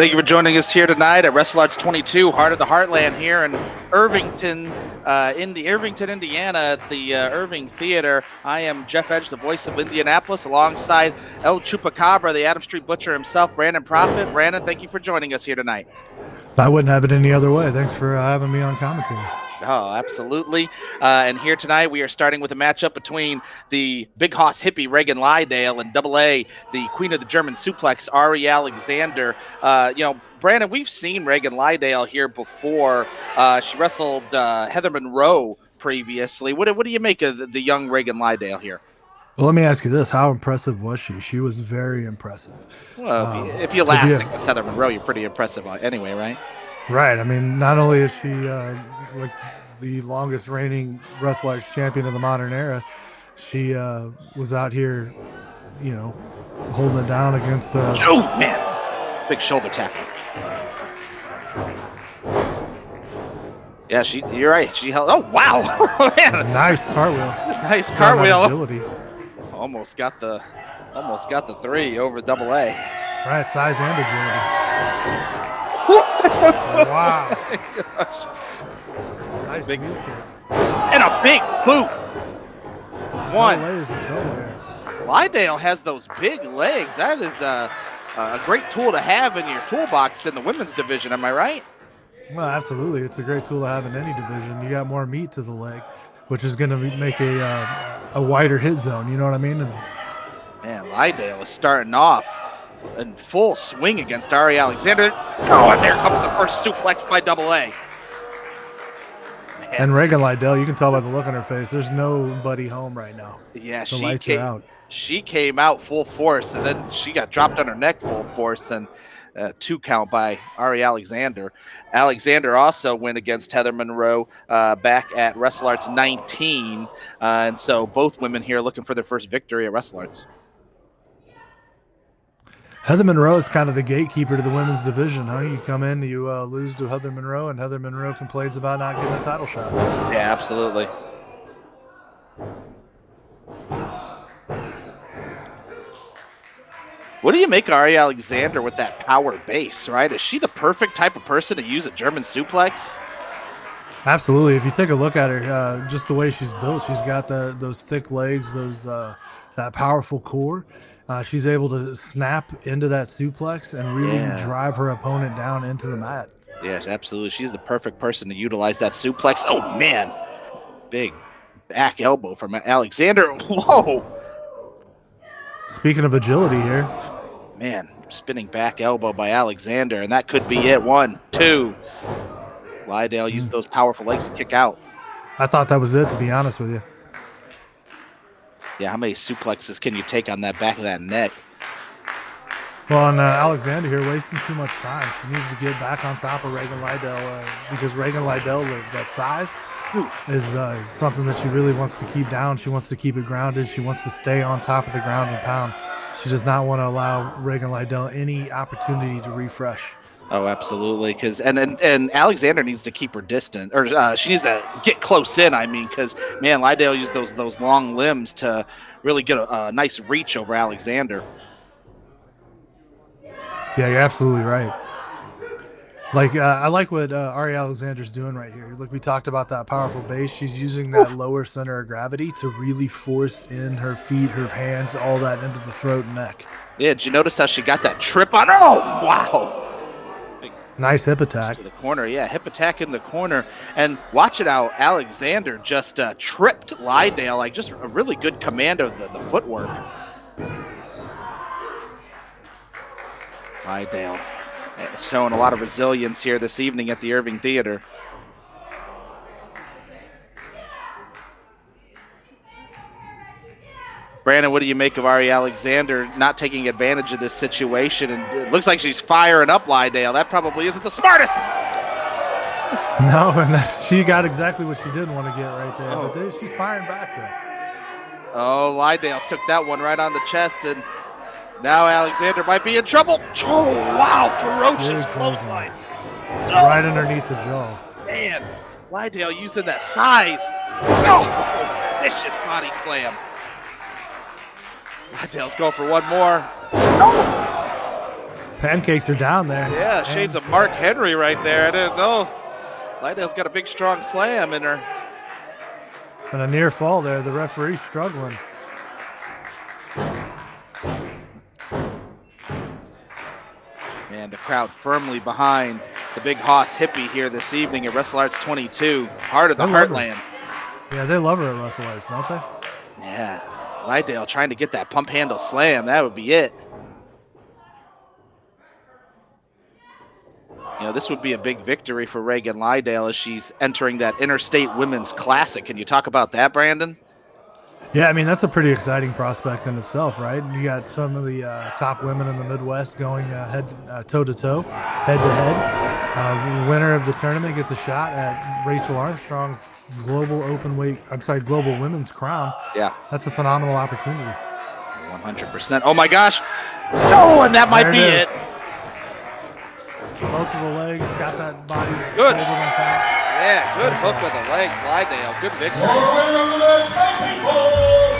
Thank you for joining us here tonight at WrestleARTS 22, Heart of the Heartland here in Irvington, Indiana, at the Irving Theater. I am Jeff Edge, the voice of Indianapolis, alongside El Chupacabra, the Adam Street Butcher himself, Brandon Prophet. Brandon, thank you for joining us here tonight. I wouldn't have it any other way. Thanks for having me on commentary. Oh, absolutely. And here tonight we are starting with a matchup between the Big Hoss hippie Regan Lydale and Double A, the Queen of the German Suplex, Arie Alexander. Brandon, we've seen Regan Lydale here before. She wrestled Heather Monroe previously. What do you make of the young Regan Lydale here? Well, let me ask you this. How impressive was she? She was very impressive. Well, if you last against Heather Monroe, you're pretty impressive anyway, right? Right. I mean, not only is she like the longest reigning WrestleARTS champion of the modern era, she was out here, holding it down against. Oh man! Big shoulder tackle. Yeah, you're right. She held. Oh wow! Man. Nice cartwheel. Nice cartwheel. Agility. Almost got the 3 over Double A. Right, size and agility. Wow. Oh nice big kick. And a big boot. One. Lydale has those big legs. That is a great tool to have in your toolbox in the women's division. Am I right? Well, absolutely. It's a great tool to have in any division. You got more meat to the leg, which is going to make a wider hit zone. You know what I mean? Man, Lydale is starting off in full swing against Arie Alexander. Oh, and there comes the first suplex by Double A. And Regan Lydale, you can tell by the look on her face, there's nobody home right now. Yeah, she came out full force, and then she got dropped on her neck full force, and 2 count by Arie Alexander. Alexander also went against Heather Monroe back at WrestleARTS 19, and so both women here looking for their first victory at WrestleARTS. Heather Monroe is kind of the gatekeeper to the women's division, huh? You come in, you lose to Heather Monroe, and Heather Monroe complains about not getting a title shot. Yeah, absolutely. What do you make Arie Alexander with that power base, right? Is she the perfect type of person to use a German suplex? Absolutely. If you take a look at her, just the way she's built, she's got those thick legs, that powerful core. She's able to snap into that suplex and really drive her opponent down into the mat. Yes, absolutely. She's the perfect person to utilize that suplex. Oh, man. Big back elbow from Alexander. Whoa. Speaking of agility here. Man, spinning back elbow by Alexander, and that could be it. 1, 2. Lydale used those powerful legs to kick out. I thought that was it, to be honest with you. Yeah, how many suplexes can you take on that back of that neck? Well, and Alexander here wasting too much time. She needs to get back on top of Regan Lydale because Regan Lydale, that size, is something that she really wants to keep down. She wants to keep it grounded. She wants to stay on top of the ground and pound. She does not want to allow Regan Lydale any opportunity to refresh. Oh, absolutely. And Alexander needs to keep her distant, or she needs to get close in. I mean, because man, Lydale used those long limbs to really get a nice reach over Alexander. Yeah, you're absolutely right. Like I like what Arie Alexander's doing right here. Look, we talked about that powerful base. She's using that lower center of gravity to really force in her feet, her hands, all that into the throat and neck. Yeah, did you notice how she got that trip on her? Oh, wow. Nice hip attack. To the corner, yeah, hip attack in the corner. And watch it out, Alexander just tripped Lydale, like just a really good command of the footwork. Lydale showing a lot of resilience here this evening at the Irving Theater. Brandon, what do you make of Arie Alexander not taking advantage of this situation? And it looks like she's firing up Lydale. That probably isn't the smartest. No, and she got exactly what she didn't want to get right there. Oh. But she's firing back there. Oh, Lydale took that one right on the chest, and now Alexander might be in trouble. Oh, wow, ferocious clothesline. Right underneath the jaw. Man, Lydale using that size. Oh, vicious body slam. Lydale's going for one more. Pancakes are down there. Yeah, shades of Mark Henry right there. I didn't know. Lydale's got a big, strong slam in her. And a near fall there. The referee struggling. And the crowd firmly behind the big hoss hippie here this evening at WrestleARTS 22, heart of the Heartland. Yeah, they love her at WrestleARTS, don't they? Yeah, Lydale trying to get that pump handle slam. That would be it. You know, this would be a big victory for Regan Lydale as she's entering that Interstate Women's Classic. Can you talk about that, Brandon? Yeah, I mean, that's a pretty exciting prospect in itself, right? You got some of the top women in the Midwest going toe-to-toe, head-to-head. Winner of the tournament gets a shot at Rachel Armstrong's global global women's crown. Yeah. That's a phenomenal opportunity. 100%. Oh, my gosh. Oh, and that might be it. Both of the legs, got that body. Good. Yeah, good hook with the legs, Lydale. Good victory.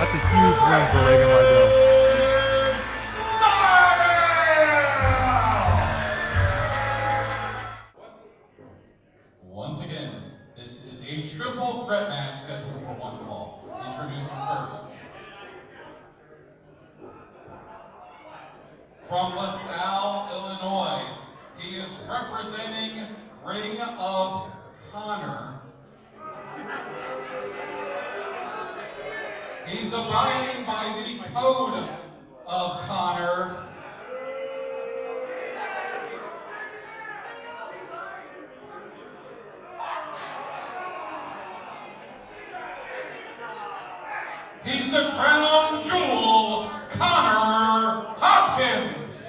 That's a huge win for Regan Lydale. Once again, this is a triple threat match scheduled for one fall. Introducing first, from LaSalle, Illinois, he is representing Ring of Honor. He's abiding by the code of Connor. He's the crown jewel, Connor Hopkins.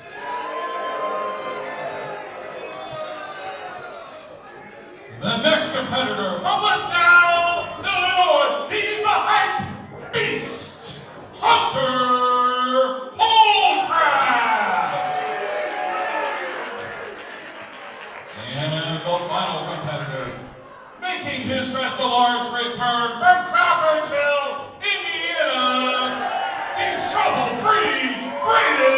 The next competitor from LaSalle, Illinois, he's the hype beast, Hunter Holdcraft. And the final competitor, making his WrestleARTS return from Crawfordsville, Indiana, he's trouble-free, Brayden.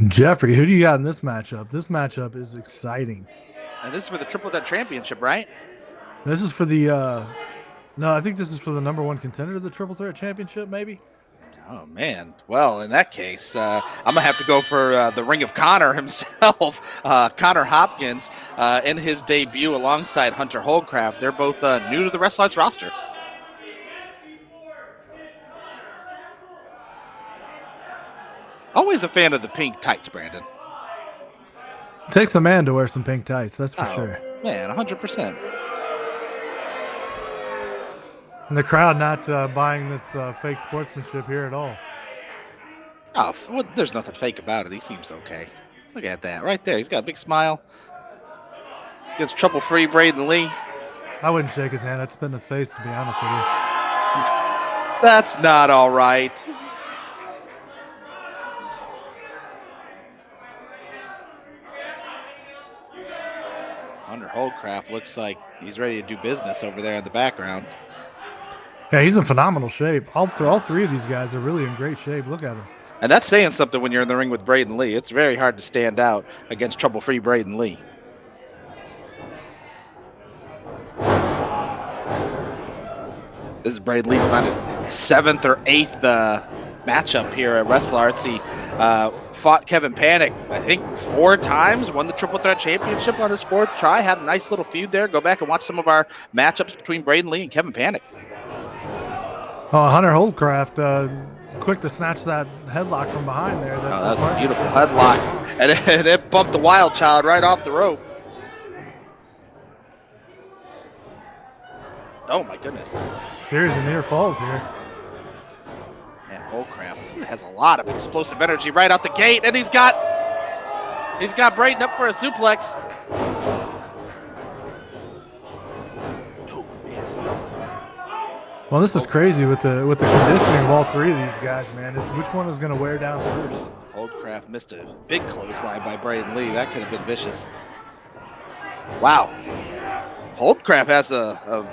Jeffrey, who do you got in this matchup? This matchup is exciting. And this is for the Triple Threat Championship, right? This is for the, no, I think this is for the #1 contender to the Triple Threat Championship, maybe? Oh, man. Well, in that case, I'm going to have to go for the Ring of Connor himself, Connor Hopkins, in his debut alongside Hunter Holdcraft. They're both new to the WrestleARTS roster. Always a fan of the pink tights, Brandon. Takes a man to wear some pink tights, that's for sure. Man, 100%. And the crowd not buying this fake sportsmanship here at all. Oh, well, there's nothing fake about it. He seems okay. Look at that right there. He's got a big smile. Gets trouble-free Brayden Lee. I wouldn't shake his hand. I'd spit in his face, to be honest with you. That's not all right. Hunter Holdcraft looks like he's ready to do business over there in the background. Yeah, he's in phenomenal shape. All three of these guys are really in great shape. Look at him. And that's saying something when you're in the ring with Brayden Lee. It's very hard to stand out against trouble-free Brayden Lee. This is Brayden Lee's about his 7th or 8th matchup here at WrestleARTS. He fought Kevin Panic, I think, 4 times, won the Triple Threat Championship on his 4th try, had a nice little feud there. Go back and watch some of our matchups between Brayden Lee and Kevin Panic. Hunter Holdcraft, quick to snatch that headlock from behind there. That was a beautiful headlock. And it bumped the Wild Child right off the rope. Oh, my goodness. Series of near falls here. Man, Holdcraft has a lot of explosive energy right out the gate, and he's got Brayden up for a suplex. Oh, man. Well, this is crazy with the conditioning of all three of these guys, man. It's which one is going to wear down first. Holdcraft missed a big clothesline by Brayden Lee. That could have been vicious. Wow. Holdcraft has a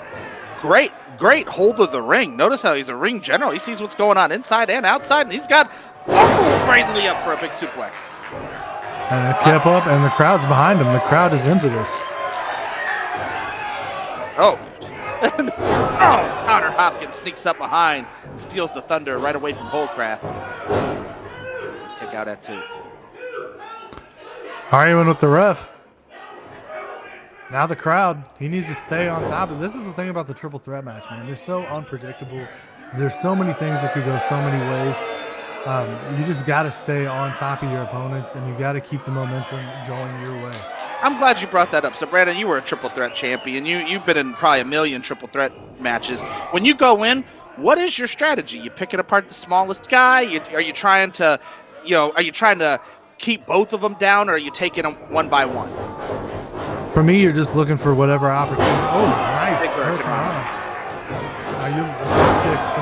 great hold of the ring. Notice how he's a ring general. He sees what's going on inside and outside, and he's got Brayden Lee up for a big suplex. And it kept up, and the crowd's behind him. The crowd is into this. Oh. Connor Hopkins sneaks up behind and steals the thunder right away from Holdcraft. Kick out at 2. Arie went with the ref. Now the crowd, he needs to stay on top of this. Is the thing about the triple threat match, man. They're so unpredictable. There's so many things that could go so many ways. You just got to stay on top of your opponents, and you got to keep the momentum going your way. I'm glad you brought that up. So, Brandon, you were a triple threat champion. You've been in probably a million triple threat matches. When you go in, what is your strategy? You picking apart the smallest guy? Are you trying to, keep both of them down, or are you taking them one by one? For me, you're just looking for whatever opportunity. Oh, nice. Phenomenal.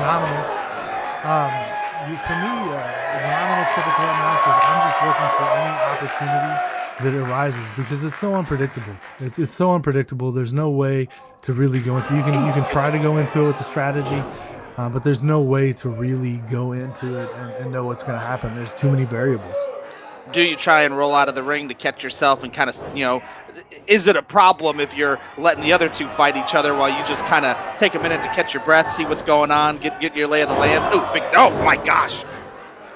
Phenomenal. For me, when I'm in a triple threat matches, I'm just looking for any opportunity that arises because it's so unpredictable. It's so unpredictable. There's no way to really go into. You can try to go into it with the strategy, but there's no way to really go into it and know what's going to happen. There's too many variables. Do you try and roll out of the ring to catch yourself and kind of, is it a problem if you're letting the other two fight each other while you just kind of take a minute to catch your breath, see what's going on, get your lay of the land? Oh my gosh.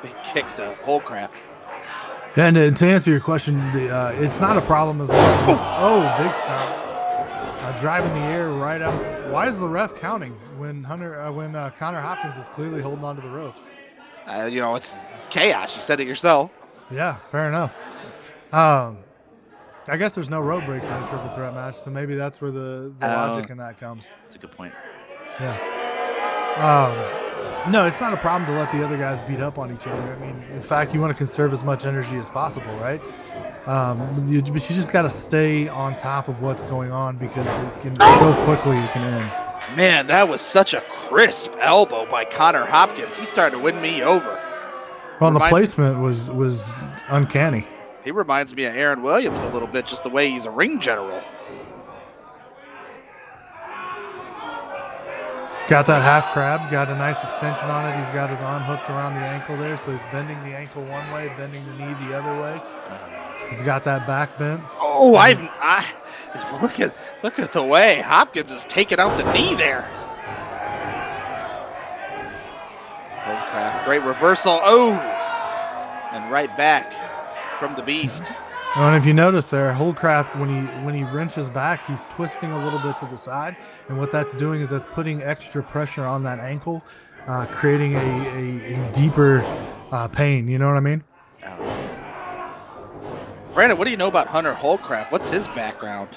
Big kick to Holdcraft. And to answer your question, it's not a problem as long as big stop. Driving the air right out. Why is the ref counting when Connor Hopkins is clearly holding onto the ropes? It's chaos. You said it yourself. Yeah, fair enough. I guess there's no road breaks in a triple threat match, so maybe that's where the logic in that comes. That's a good point. Yeah. No, it's not a problem to let the other guys beat up on each other. I mean, in fact, you want to conserve as much energy as possible, right? But you just got to stay on top of what's going on because it can so quickly it can end. Man, that was such a crisp elbow by Connor Hopkins. He started to win me over. Well, the placement was uncanny. He reminds me of Aaron Williams a little bit, just the way he's a ring general. Got that half crab, got a nice extension on it. He's got his arm hooked around the ankle there, so he's bending the ankle one way, bending the knee the other way. He's got that back bent. Oh, look at the way Hopkins is taking out the knee there. Holdcraft, great reversal. Oh, and right back from the beast. And if you notice there, Holdcraft, when he wrenches back, he's twisting a little bit to the side, and what that's doing is that's putting extra pressure on that ankle, creating a deeper pain. You know what I mean? Brandon, what do you know about Hunter Holdcraft? What's his background?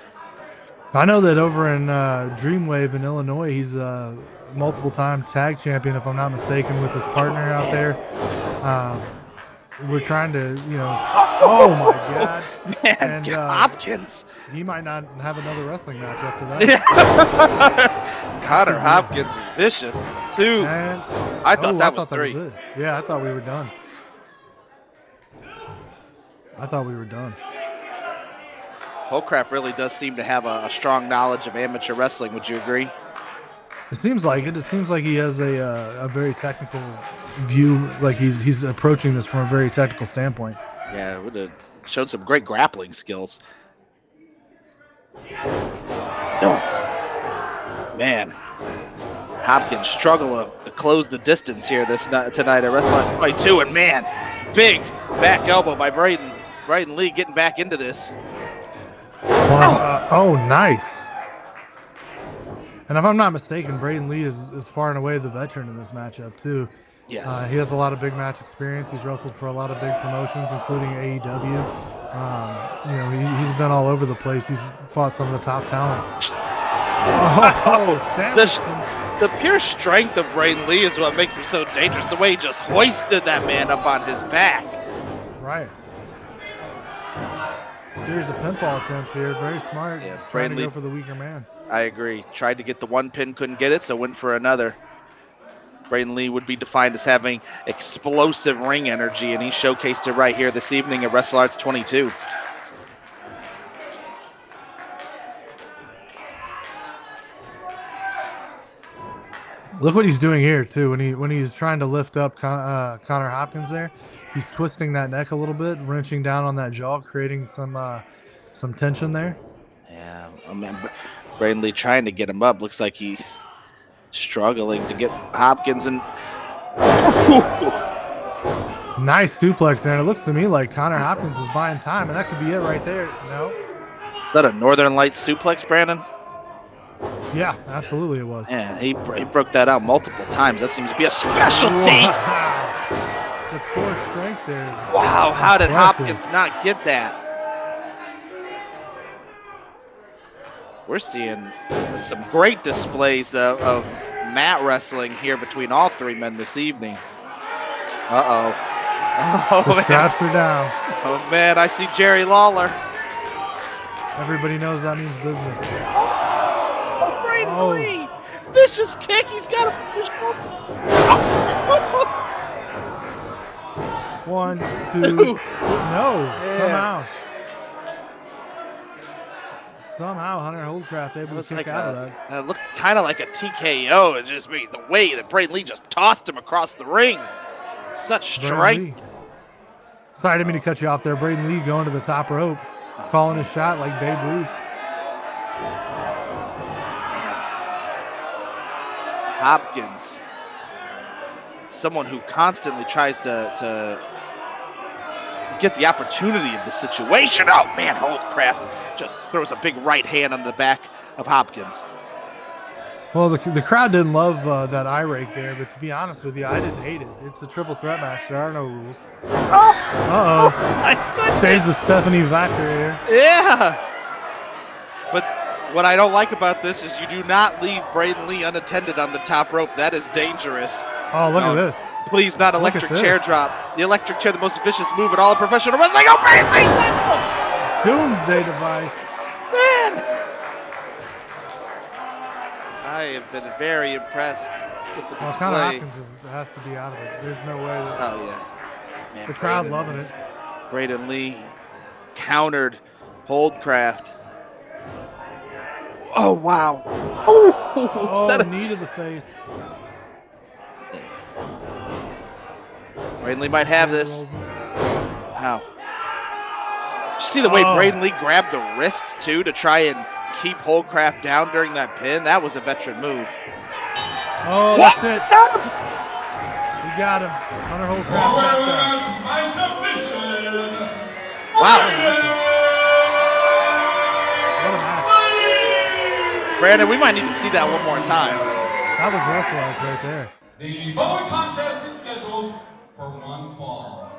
I know that over in Dreamwave in Illinois, he's a multiple-time tag champion, if I'm not mistaken, with his partner out there. We're trying to, oh my God. Man, and, Hopkins. He might not have another wrestling match after that. Connor Hopkins is vicious. Dude, I thought that was 3. That was it. Yeah, I thought we were done. Holdcraft really does seem to have a strong knowledge of amateur wrestling. Would you agree? It seems like it. It seems like he has a very technical view. Like he's approaching this from a very technical standpoint. Yeah, it would have showed some great grappling skills. Oh, man. Hopkins struggle to close the distance here tonight at WrestleARTS 22. And man, big back elbow by Brayden Lee getting back into this. Nice. And if I'm not mistaken, Brayden Lee is far and away the veteran in this matchup too. Yes. He has a lot of big match experience. He's wrestled for a lot of big promotions, including AEW. He's been all over the place. He's fought some of the top talent. The pure strength of Brayden Lee is what makes him so dangerous. The way he just hoisted that man up on his back. Right. Series of pinfall attempts here. Very smart. Yeah, trying to Lee, go for the weaker man. I agree. Tried to get the one pin, couldn't get it, so went for another. Brayden Lee would be defined as having explosive ring energy, and he showcased it right here this evening at WrestleARTS 22. Look what he's doing here too. When he's trying to lift up Connor Hopkins there, he's twisting that neck a little bit, wrenching down on that jaw, creating some tension there. Yeah, I mean, Brayden Lee trying to get him up. Looks like he's struggling to get Hopkins and nice suplex there. And it looks to me like Connor Hopkins was buying time, and that could be it right there. No, is that a Northern Lights suplex, Brandon? Yeah, absolutely it was. Yeah, he broke that out multiple times. That seems to be a specialty. Wow. The core strength there is wow, how did impressive. Hopkins not get that? We're seeing some great displays of mat wrestling here between all three men this evening. Uh-oh. Oh, the straps are down. Oh, man, I see Jerry Lawler. Everybody knows that means business. Oh, Brayden Lee. Vicious kick. He's got a One, two. No, yeah. Somehow Hunter Holdcraft able to kick out of that. It looked kind of like a TKO. It just made the way that Brayden Lee just tossed him across the ring. Such strength. Sorry, I didn't mean to cut you off there. Brayden Lee going to the top rope, calling his shot like Babe Ruth. Hopkins, someone who constantly tries to get the opportunity of the situation. Oh, man, Holdcraft just throws a big right hand on the back of Hopkins. Well, the crowd didn't love that eye rake there, but to be honest with you, I didn't hate it. It's a triple threat match. There are no rules. Uh-oh. Shades of Stephanie Vactor here. Yeah. But what I don't like about this is you do not leave Brayden Lee unattended on the top rope. That is dangerous. Oh, look at this. Please, not electric chair drop. The electric chair, the most vicious move in all of professional wrestling. Oh, Brayden Lee! Doomsday device. Man! I have been very impressed with the display. Connor Hopkins has to be out of it. There's no way. Oh, yeah. Man, the crowd loving it. Brayden Lee countered Holdcraft. Oh, wow. Oh, knee to the face. Brayden Lee might have this. Wow. Did you see the way Brayden Lee grabbed the wrist, too, to try and keep Holdcraft down during that pin? That was a veteran move. Oh, that's it. We got him. Hunter Holdcraft. By submission. Wow. What a match. Brandon, we might need to see that one more time. That was WrestleARTS right there. The following contest is scheduled for one fall.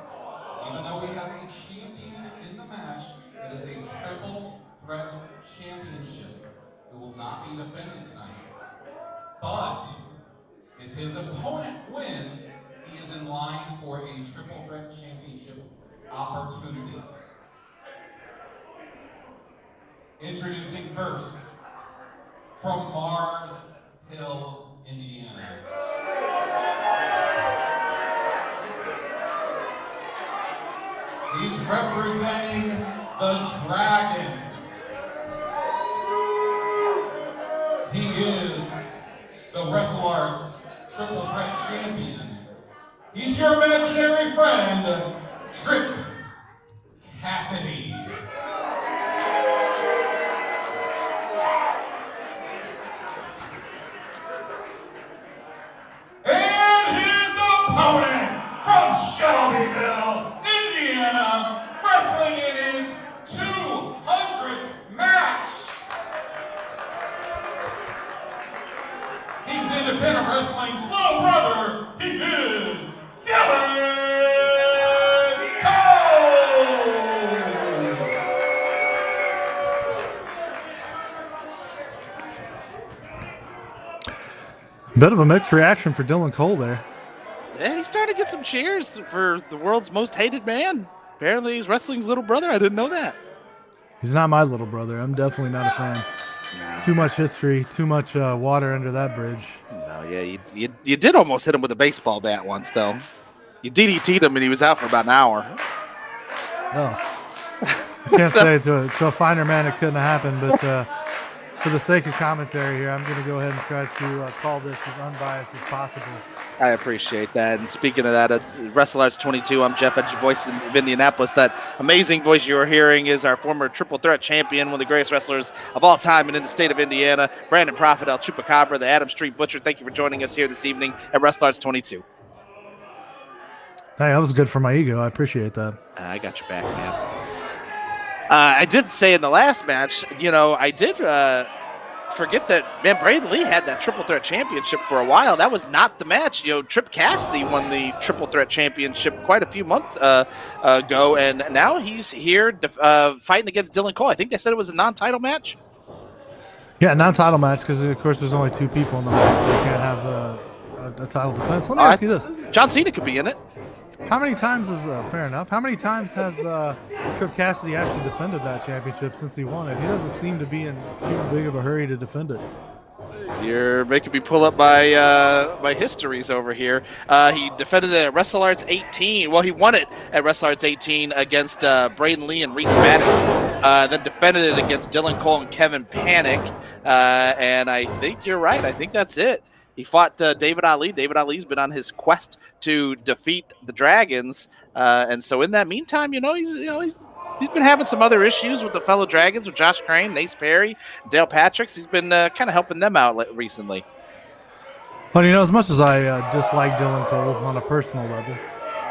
Even though we have a champion in the match, it is a triple threat championship. It will not be defended tonight. But if his opponent wins, he is in line for a triple threat championship opportunity. Introducing first, from Mars Hill, Indiana. He's representing the Dragons. He is the WrestleARTS Triple Threat Champion. He's your imaginary friend, Tripp Cassidy. And his opponent from Shelbyville, Indiana, wrestling in his 200 match. He's independent wrestling's little brother. He is Damon Cole. Bit of a mixed reaction for Dylan Cole there. Yeah, he's starting to get some cheers for the world's most hated man. Apparently he's wrestling's little brother. I didn't know that. He's not my little brother. I'm definitely not a fan. Too much history, too much water under that bridge. No, Yeah, you did almost hit him with a baseball bat once, though. You DDT'd him, and he was out for about an hour. Oh. I can't say to a finer man it couldn't have happened, but for the sake of commentary here, I'm going to go ahead and try to call this as unbiased as possible. I appreciate that. And speaking of that, it's WrestleARTS 22. I'm Jeff Edge, voice of Indianapolis. That amazing voice you're hearing is our former triple threat champion, one of the greatest wrestlers of all time and in the state of Indiana, Brandon Prophet, El Chupacabra, the Adam Street Butcher. Thank you for joining us here this evening at WrestleARTS 22. Hey, that was good for my ego. I appreciate that. I got your back, man. I did say in the last match, I did forget that, man, Brayden Lee had that triple threat championship for a while. That was not the match. Tripp Cassidy won the triple threat championship quite a few months ago, and now he's here fighting against Dylan Cole. I think they said it was a non-title match. Yeah, non-title match because, of course, there's only 2 people in the match. So you can't have a title defense. Let me ask you this. John Cena could be in it. How many times is fair enough? How many times has Tripp Cassidy actually defended that championship since he won it? He doesn't seem to be in too big of a hurry to defend it. You're making me pull up my histories over here. He defended it at WrestleARTS 18. Well, he won it at WrestleARTS 18 against Brayden Lee and Reese Maddox. Then defended it against Dylan Cole and Kevin Panic. And I think you're right. I think that's it. He fought David Ali. David Ali's been on his quest to defeat the Dragons, and so in that meantime, he's been having some other issues with the fellow Dragons, with Josh Crane, Nace Perry, Dale Patricks. He's been kind of helping them out recently. Well, as much as I dislike Dylan Cole on a personal level,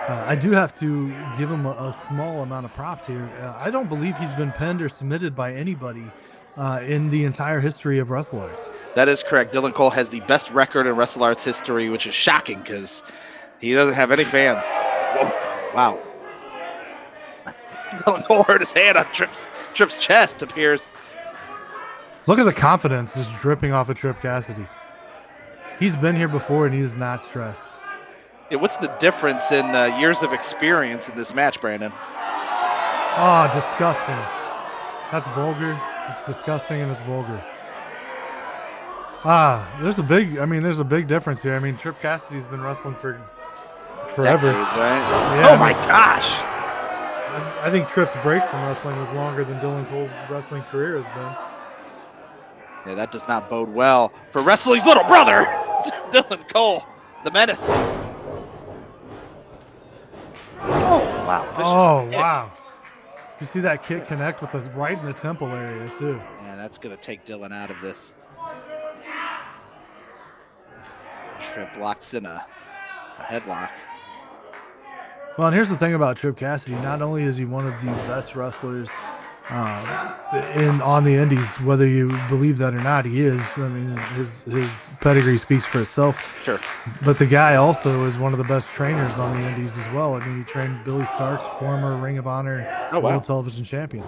I do have to give him a small amount of props here. I don't believe he's been pinned or submitted by anybody in the entire history of WrestleARTS. That is correct. Dylan Cole has the best record in WrestleARTS history, which is shocking because he doesn't have any fans. Whoa. Wow. Dylan Cole hurt his hand on Tripp's chest, appears. Look at the confidence just dripping off of Tripp Cassidy. He's been here before, and he is not stressed. Yeah, what's the difference in years of experience in this match, Brandon? Oh, disgusting. That's vulgar. It's disgusting, and it's vulgar. There's a big difference here. Tripp Cassidy's been wrestling for forever. Decades, right? Yeah, my gosh. I think Tripp's break from wrestling was longer than Dylan Cole's wrestling career has been. Yeah, that does not bode well for wrestling's little brother, Dylan Cole, the menace. Oh, wow. Wow. You see that kick connect with us right in the temple area, too. Yeah, that's going to take Dylan out of this. Tripp locks in a headlock. Well, and here's the thing about Tripp Cassidy. Not only is he one of the best wrestlers on the indies, whether you believe that or not, he is. His pedigree speaks for itself. Sure. But the guy also is one of the best trainers on the indies as well. He trained Billy Starks, former Ring of Honor World Television Champion.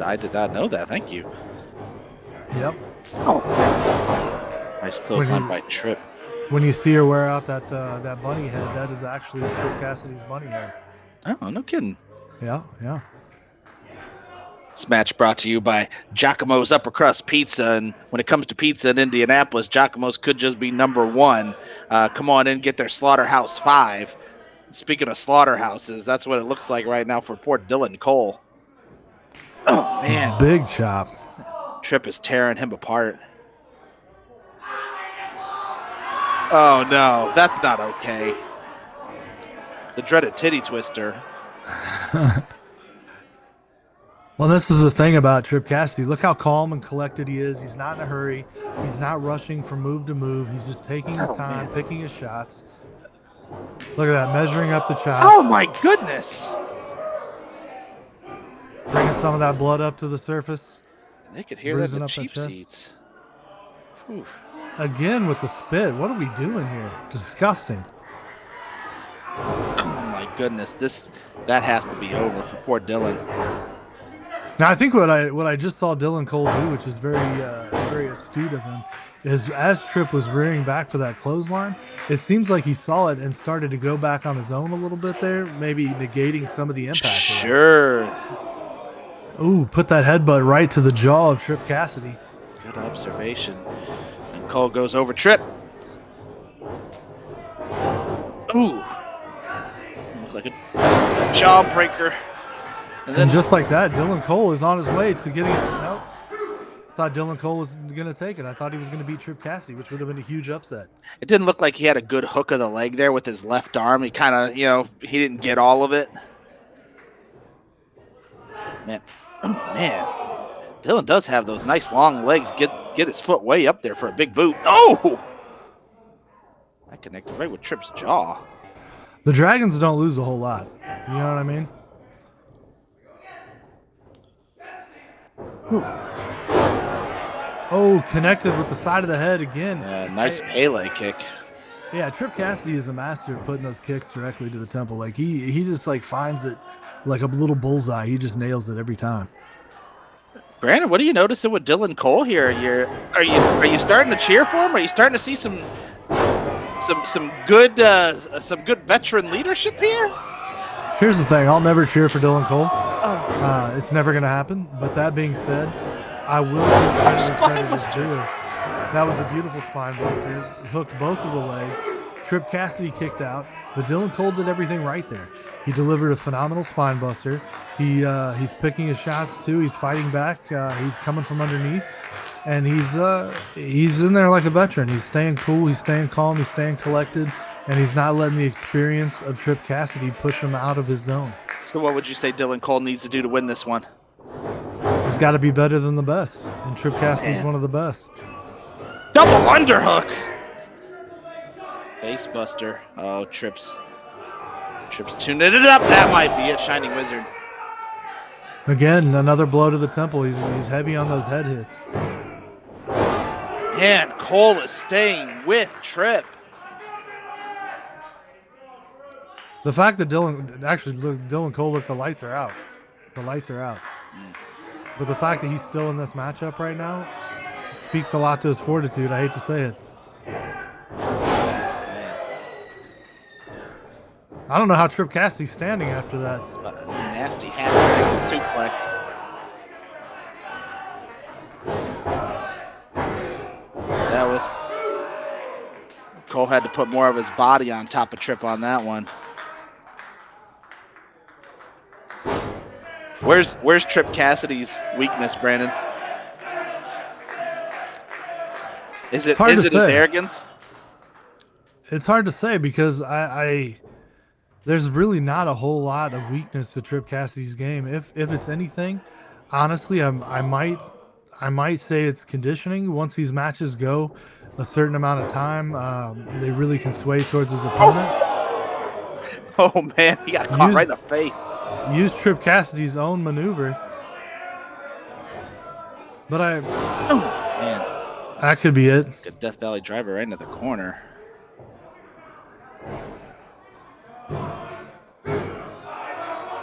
I did not know that. Thank you. Yep. Oh. Nice clothesline by Tripp. When you see her wear out that bunny head, that is actually Tripp Cassidy's bunny head. Oh, no kidding. Yeah. This match brought to you by Giacomo's Upper Crust Pizza. And when it comes to pizza in Indianapolis, Giacomo's could just be number one. Come on in, get their Slaughterhouse 5. Speaking of slaughterhouses, that's what it looks like right now for poor Dylan Cole. Oh, man. Big chop. Tripp is tearing him apart. Oh, no, that's not okay. The dreaded titty twister. Well, this is the thing about Tripp Cassidy. Look how calm and collected he is. He's not in a hurry. He's not rushing from move to move. He's just taking his time, picking his shots. Look at that, measuring up the chops. Oh, my goodness. Bringing some of that blood up to the surface. They could hear that in the cheap seats. Whew. Again with the spit. What are we doing here? Disgusting. Oh my goodness, that has to be over for poor Dylan. Now I think what I just saw Dylan Cole do, which is very astute of him, is as Tripp was rearing back for that clothesline, it seems like he saw it and started to go back on his own a little bit there, maybe negating some of the impact. Sure. Ooh, put that headbutt right to the jaw of Tripp Cassidy. Good observation. And Cole goes over Tripp. Ooh. Looks like a jawbreaker. And just like that, Dylan Cole is on his way to getting it. Nope. I thought Dylan Cole was going to take it. I thought he was going to beat Tripp Cassidy, which would have been a huge upset. It didn't look like he had a good hook of the leg there with his left arm. He kind of, he didn't get all of it. Man, Dylan does have those nice long legs. Get his foot way up there for a big boot. Oh! That connected right with Tripp's jaw. The Dragons don't lose a whole lot. You know what I mean? Ooh. Oh, connected with the side of the head again. Nice Pele kick. Yeah, Tripp Cassidy is a master of putting those kicks directly to the temple. Like he just like finds it like a little bullseye. He just nails it every time. Brandon, what are you noticing with Dylan Cole here? Are you starting to cheer for him? Are you starting to see some good veteran leadership here? Here's the thing: I'll never cheer for Dylan Cole. It's never going to happen. But that being said, I will give credit is due. That was a beautiful spine buster. Hooked both of the legs. Tripp Cassidy kicked out, but Dylan Cole did everything right there. He delivered a phenomenal spine buster. He's picking his shots too. He's fighting back. He's coming from underneath, and he's in there like a veteran. He's staying cool. He's staying calm. He's staying collected, and he's not letting the experience of Tripp Cassidy push him out of his zone. So what would you say Dylan Cole needs to do to win this one? He's got to be better than the best, and Tripp Cassidy's one of the best. Double underhook. Face buster. Oh, Tripp's tuning it up. That might be it. Shining Wizard. Again, another blow to the temple. He's heavy on those head hits. Man, Cole is staying with Tripp. The fact that Dylan Cole, look, the lights are out. The lights are out. But the fact that he's still in this matchup right now speaks a lot to his fortitude. I hate to say it. I don't know how Tripp Cassidy's standing after that. It's about a nasty half suplex. That was... Cole had to put more of his body on top of Tripp on that one. Where's Tripp Cassidy's weakness, Brandon? Is it his arrogance? It's hard to say because there's really not a whole lot of weakness to Tripp Cassidy's game. If it's anything, honestly, I might say it's conditioning. Once these matches go a certain amount of time, they really can sway towards his opponent. Oh man, he got caught right in the face. Use Tripp Cassidy's own maneuver. But man, that could be it. Good Death Valley driver right into the corner.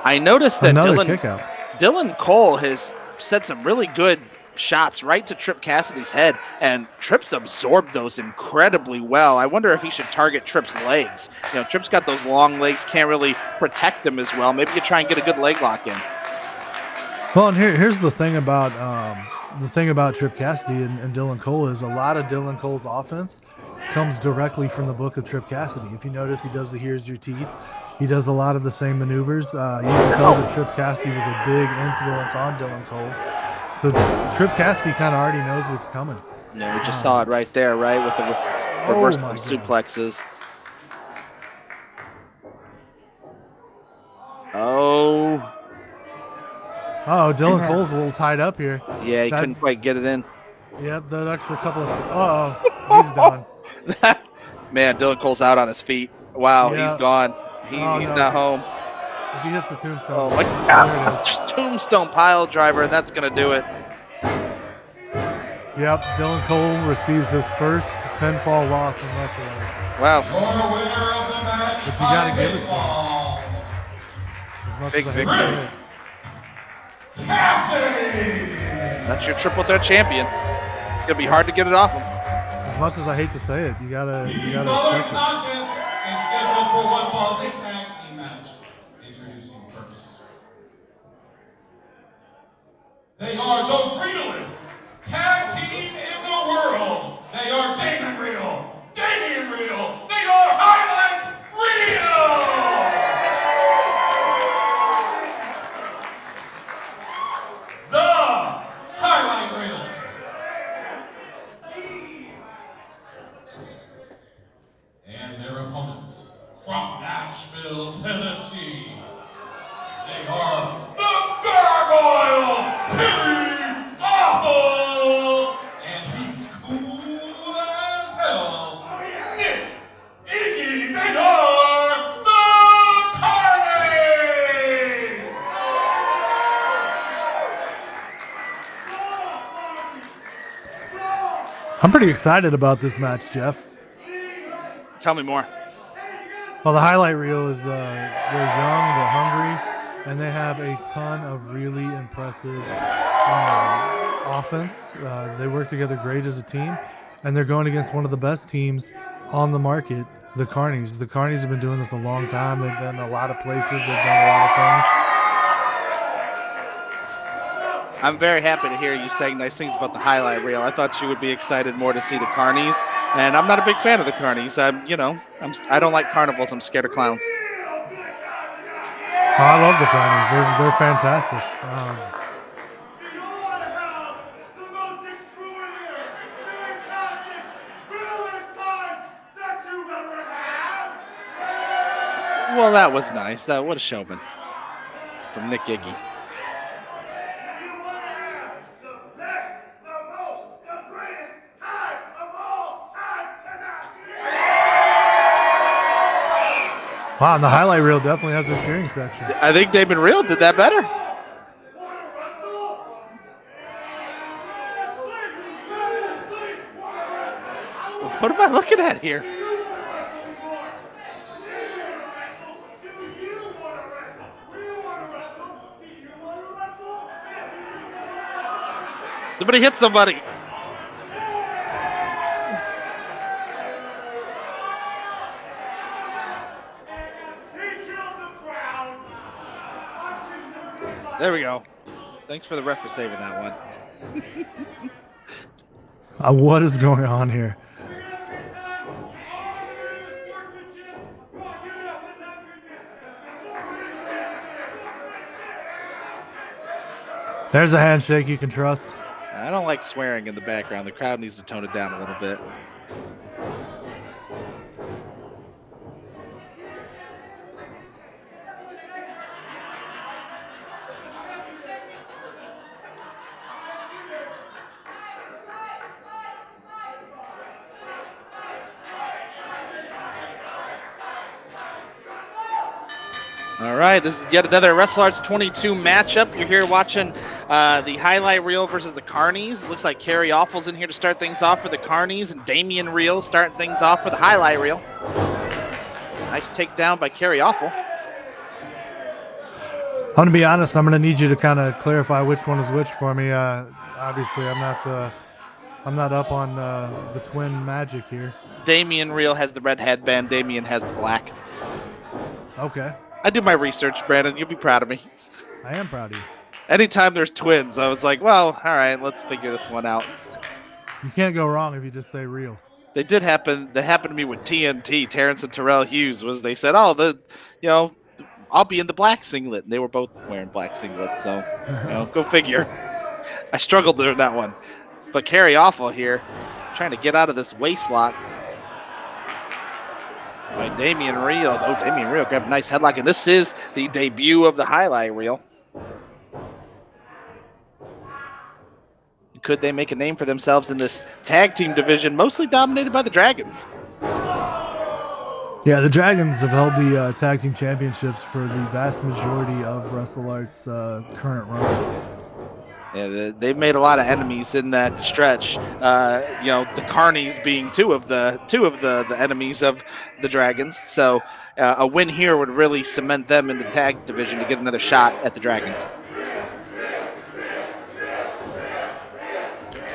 I noticed that Dylan Cole has set some really good shots right to Tripp Cassidy's head, and Tripp's absorbed those incredibly well. I wonder if he should target Tripp's legs. Tripp's got those long legs, can't really protect them as well. Maybe you try and get a good leg lock in. Well, and here's the thing about Tripp Cassidy and Dylan Cole is a lot of Dylan Cole's offense comes directly from the book of Tripp Cassidy. If you notice, he does the here's your teeth. He does a lot of the same maneuvers. You can tell that Tripp Cassidy was a big influence on Dylan Cole. So Tripp Cassidy kind of already knows what's coming. Yeah, we just saw it right there, right, with the reversal suplexes. Oh. Oh, Dylan Cole's a little tied up here. Yeah, he couldn't quite get it in. Yep, that extra couple of... he's done. Man, Dylan Cole's out on his feet. Wow, yeah. He's gone. He's not home. If he hits the tombstone. Oh, my God. Tombstone pile driver, and that's going to do it. Yep, Dylan Cole receives his first pinfall loss in WrestleARTS. Wow. Your winner of the match, but you got to give it as much big as victory. Cassidy! That's your triple threat champion. It's going to be hard to get it off him. As much as I hate to say it, you gotta expect it. Contest is scheduled for one fall, a tag team match. Introducing first. They are the realest tag team in the world. They are Damon Real, Damien Real. They are Heartland Real. I'm pretty excited about this match, Jeff. Tell me more. Well, the highlight reel is they're young, they're hungry, and they have a ton of really impressive offense. They work together great as a team, and they're going against one of the best teams on the market, the Carnies. The Carnies have been doing this a long time. They've been a lot of places. They've done a lot of things. I'm very happy to hear you saying nice things about the highlight reel. I thought you would be excited more to see the Carnies, and I'm not a big fan of the Carnies. I don't like carnivals. I'm scared of clowns. Oh, I love the Carnies. They're fantastic. Well, that was nice. What a showman from Nick Iggy. Wow, and the highlight reel definitely has a cheering section. I think Damon Real did that better. What am I looking at here? Somebody hit somebody. There we go. Thanks for the ref for saving that one. What is going on here? There's a handshake you can trust. I don't like swearing in the background. The crowd needs to tone it down a little bit. All right, this is yet another WrestleARTS 22 matchup. You're here watching the highlight reel versus the Carnies. Looks like Kerry Awful's in here to start things off for the Carnies, and Damien Reel starting things off for the highlight reel. Nice takedown by Kerry Awful. I'm going to be honest, I'm going to need you to kind of clarify which one is which for me. Obviously, I'm not up on the twin magic here. Damien Reel has the red headband. Damien has the black. Okay. I do my research, Brandon. You'll be proud of me. I am proud of you. Anytime there's twins, I was like, well, all right, let's figure this one out. You can't go wrong if you just say real. They did happen. That happened to me with TNT. Terrence and Terrell Hughes they said, oh, I'll be in the black singlet. And they were both wearing black singlets. So, go figure. I struggled during that one. But Kerry Awful here, trying to get out of this waist lock. By Damien Reel. Oh, Damien Reel grabbed a nice headlock, and this is the debut of the highlight reel. Could they make a name for themselves in this tag team division, mostly dominated by the Dragons? Yeah, the Dragons have held the tag team championships for the vast majority of WrestleARTS' current run. Yeah, they've made a lot of enemies in that stretch. The Carnies being two of the enemies of the Dragons. So a win here would really cement them in the tag division to get another shot at the Dragons.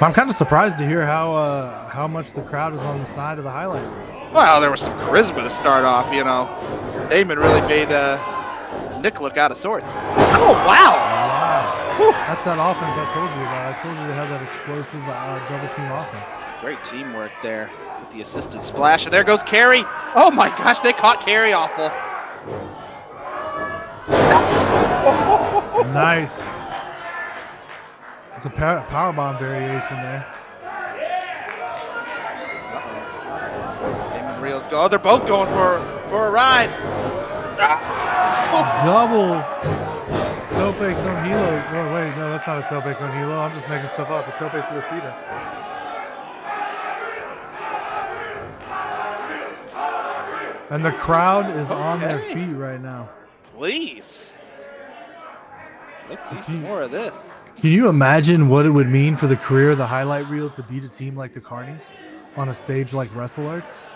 I'm kind of surprised to hear how much the crowd is on the side of the highlight reel. Well, there was some charisma to start off. Damon really made Nick look out of sorts. Oh wow! That's that offense I told you about. I told you they have that explosive double team offense. Great teamwork there with the assisted splash. And there goes Kerry. Oh my gosh, they caught Kerry Awful. Nice. It's a powerbomb variation there. Damon Reels go. Oh, they're both going for a ride. Double tope con hilo. Oh, wait, no, that's not a tope con hilo. I'm just making stuff up. A tope suicida. And the crowd is on their feet right now. Please. Let's see some more of this. Can you imagine what it would mean for the career of the highlight reel to beat a team like the Carnies on a stage like WrestleARTS?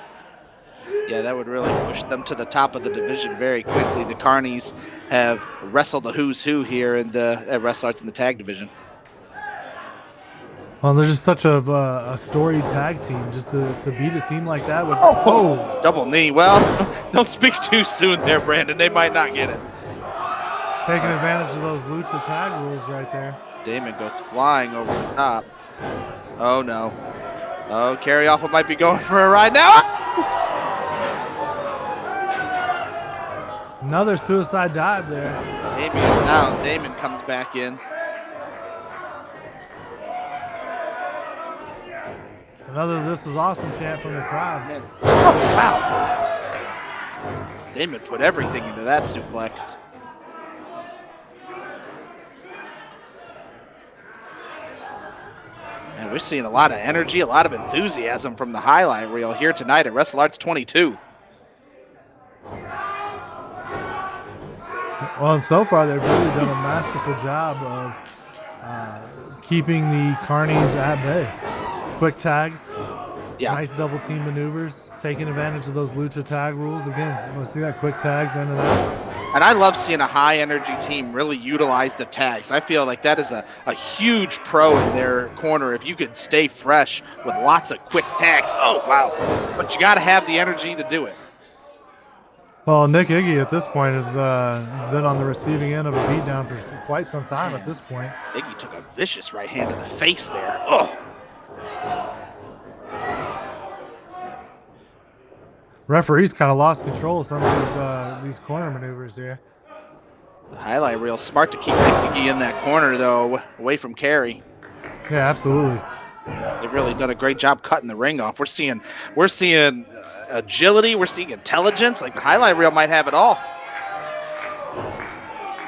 Yeah, that would really push them to the top of the division very quickly. The Carnies have wrestled a who's who here at WrestleARTS in the tag division. Well, they're just such a storied tag team. Just to beat a team like that with double knee. Well, don't speak too soon there, Brandon. They might not get it. Taking advantage of those lucha tag rules right there. Damon goes flying over the top. Oh no. Oh, Kerry Awful might be going for a ride now. Another suicide dive there. Damien's out. Damon comes back in. Another "This is awesome" chant from the crowd. Oh, wow. Damon put everything into that suplex. And we're seeing a lot of energy, a lot of enthusiasm from the highlight reel here tonight at WrestleARTS 22. Well, and so far they've really done a masterful job of keeping the Carnies at bay. Quick tags, nice double team maneuvers, taking advantage of those lucha tag rules. Again, let's see that quick tags in and out. And I love seeing a high energy team really utilize the tags. I feel like that is a huge pro in their corner if you could stay fresh with lots of quick tags. Oh, wow. But you got to have the energy to do it. Well, Nick Iggy at this point has been on the receiving end of a beatdown for quite some time at this point. Iggy took a vicious right hand to the face there. Oh. Referees kind of lost control of some of these corner maneuvers here. The highlight reel smart to keep Iggy in that corner, though, away from Kerry. Yeah, absolutely. They've really done a great job cutting the ring off. We're seeing agility. We're seeing intelligence. Like the highlight reel might have it all.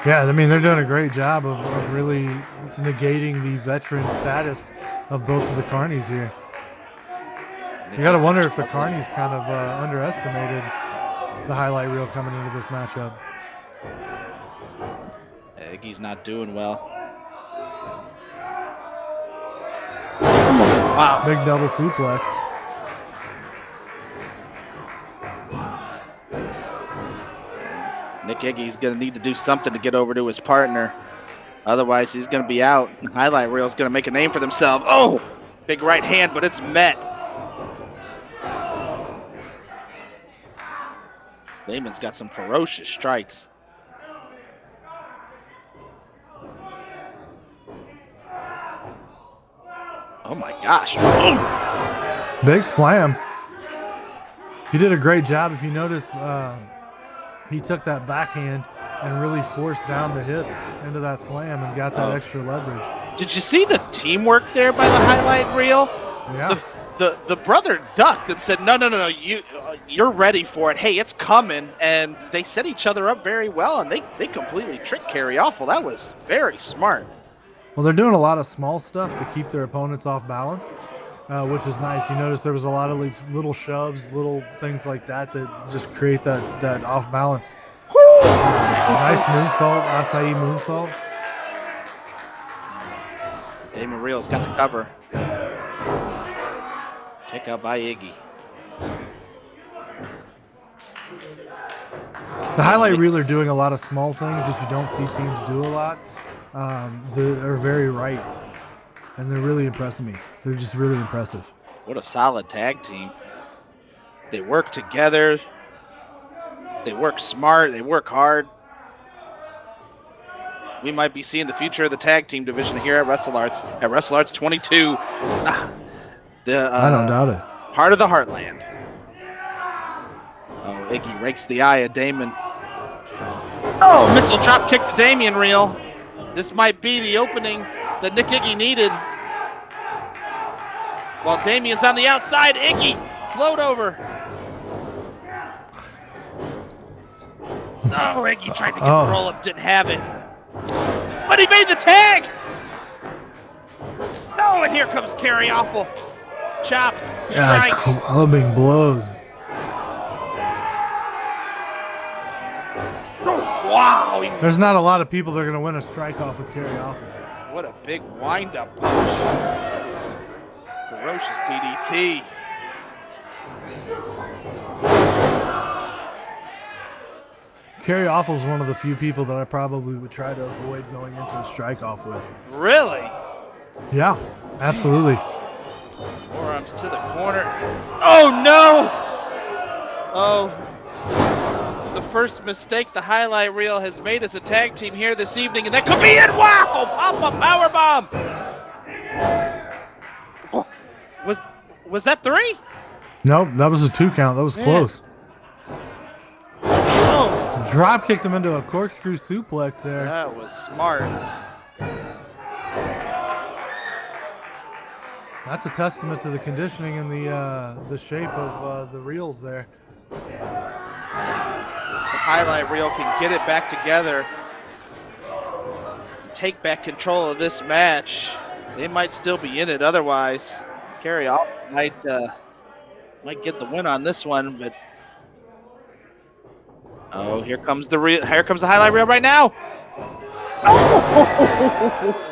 Yeah, I mean, they're doing a great job of really negating the veteran status of both of the Carnies here. You got to wonder if the Carnies kind of underestimated the highlight reel coming into this matchup. Iggy's not doing well. Wow. Big double suplex. Nick Iggy's going to need to do something to get over to his partner. Otherwise, he's going to be out. Highlight reel's going to make a name for themselves. Oh, big right hand, but it's met. Damon's got some ferocious strikes. Oh my gosh. Boom. Big slam. He did a great job. If you notice, he took that backhand and really forced down the hips into that slam and got that extra leverage. Did you see the teamwork there by the highlight reel? Yeah. The brother ducked and said, no, you're ready for it. Hey, it's coming. And they set each other up very well, and they completely tricked Kerry Awful. That was very smart. Well, they're doing a lot of small stuff to keep their opponents off balance, which is nice. You notice there was a lot of little shoves, little things like that just create that off balance. Nice moonsault, acai moonsault. Damon Reel's got the cover. Kick out by Iggy. The highlight reel are doing a lot of small things that you don't see teams do a lot. They're very right, and they're really impressing me. They're just really impressive. What a solid tag team. They work together. They work smart. They work hard. We might be seeing the future of the tag team division here at WrestleARTS 22. I don't doubt it. Heart of the Heartland. Oh, Iggy rakes the eye of Damon. Oh, missile drop kick to Damien Reel. This might be the opening that Nick Iggy needed. While Damien's on the outside, Iggy float over. Oh, Iggy tried to get the roll up, didn't have it. But he made the tag. Oh, and here comes Kerry Awful. Chops, strikes. Yeah, clubbing blows. Wow. There's not a lot of people that are going to win a strike off with Kerry Awful. What a big wind-up punch. Ferocious DDT. Kerry Awful's one of the few people that I probably would try to avoid going into a strike-off with. Really? Yeah, absolutely. Forearms to the corner. Oh, no! Oh. The first mistake the highlight reel has made as a tag team here this evening, and that could be it! Wow! Pop-up powerbomb! Oh. Was that 3? Nope, that was a 2 count. That was close. Oh. Drop kicked him into a corkscrew suplex there. That was smart. That's a testament to the conditioning and the shape of the reels there. The highlight reel can get it back together, take back control of this match. They might still be in it otherwise. Kerry might get the win on this one, but oh, here comes the highlight reel right now. Oh!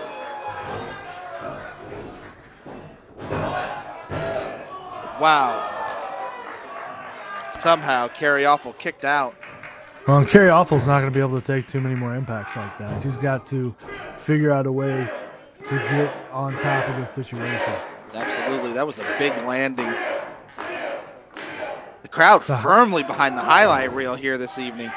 Wow. Somehow Kerry Awful kicked out. Well, Kerry Awful's not going to be able to take too many more impacts like that. He's got to figure out a way to get on top of this situation. Absolutely. That was a big landing. The crowd firmly behind the highlight reel here this evening.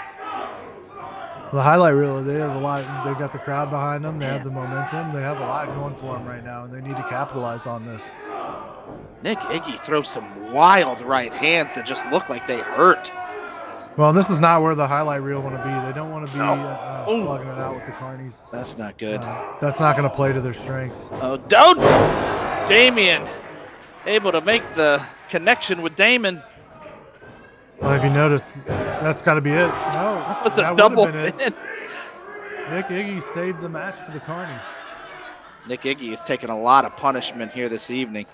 The highlight reel, they have a lot. They got the crowd behind them. They have the momentum. They have a lot going for them right now, and they need to capitalize on this. Nick Iggy throws some wild right hands that just look like they hurt. Well, this is not where the highlight reel want to be. They don't want to be plugging it out with the Carnies. That's not good. That's not going to play to their strengths. Oh, don't! Damien able to make the connection with Damon. Well, if you notice, that's got to be it. No, that was a double pin. Nick Iggy saved the match for the Carnies. Nick Iggy has taken a lot of punishment here this evening.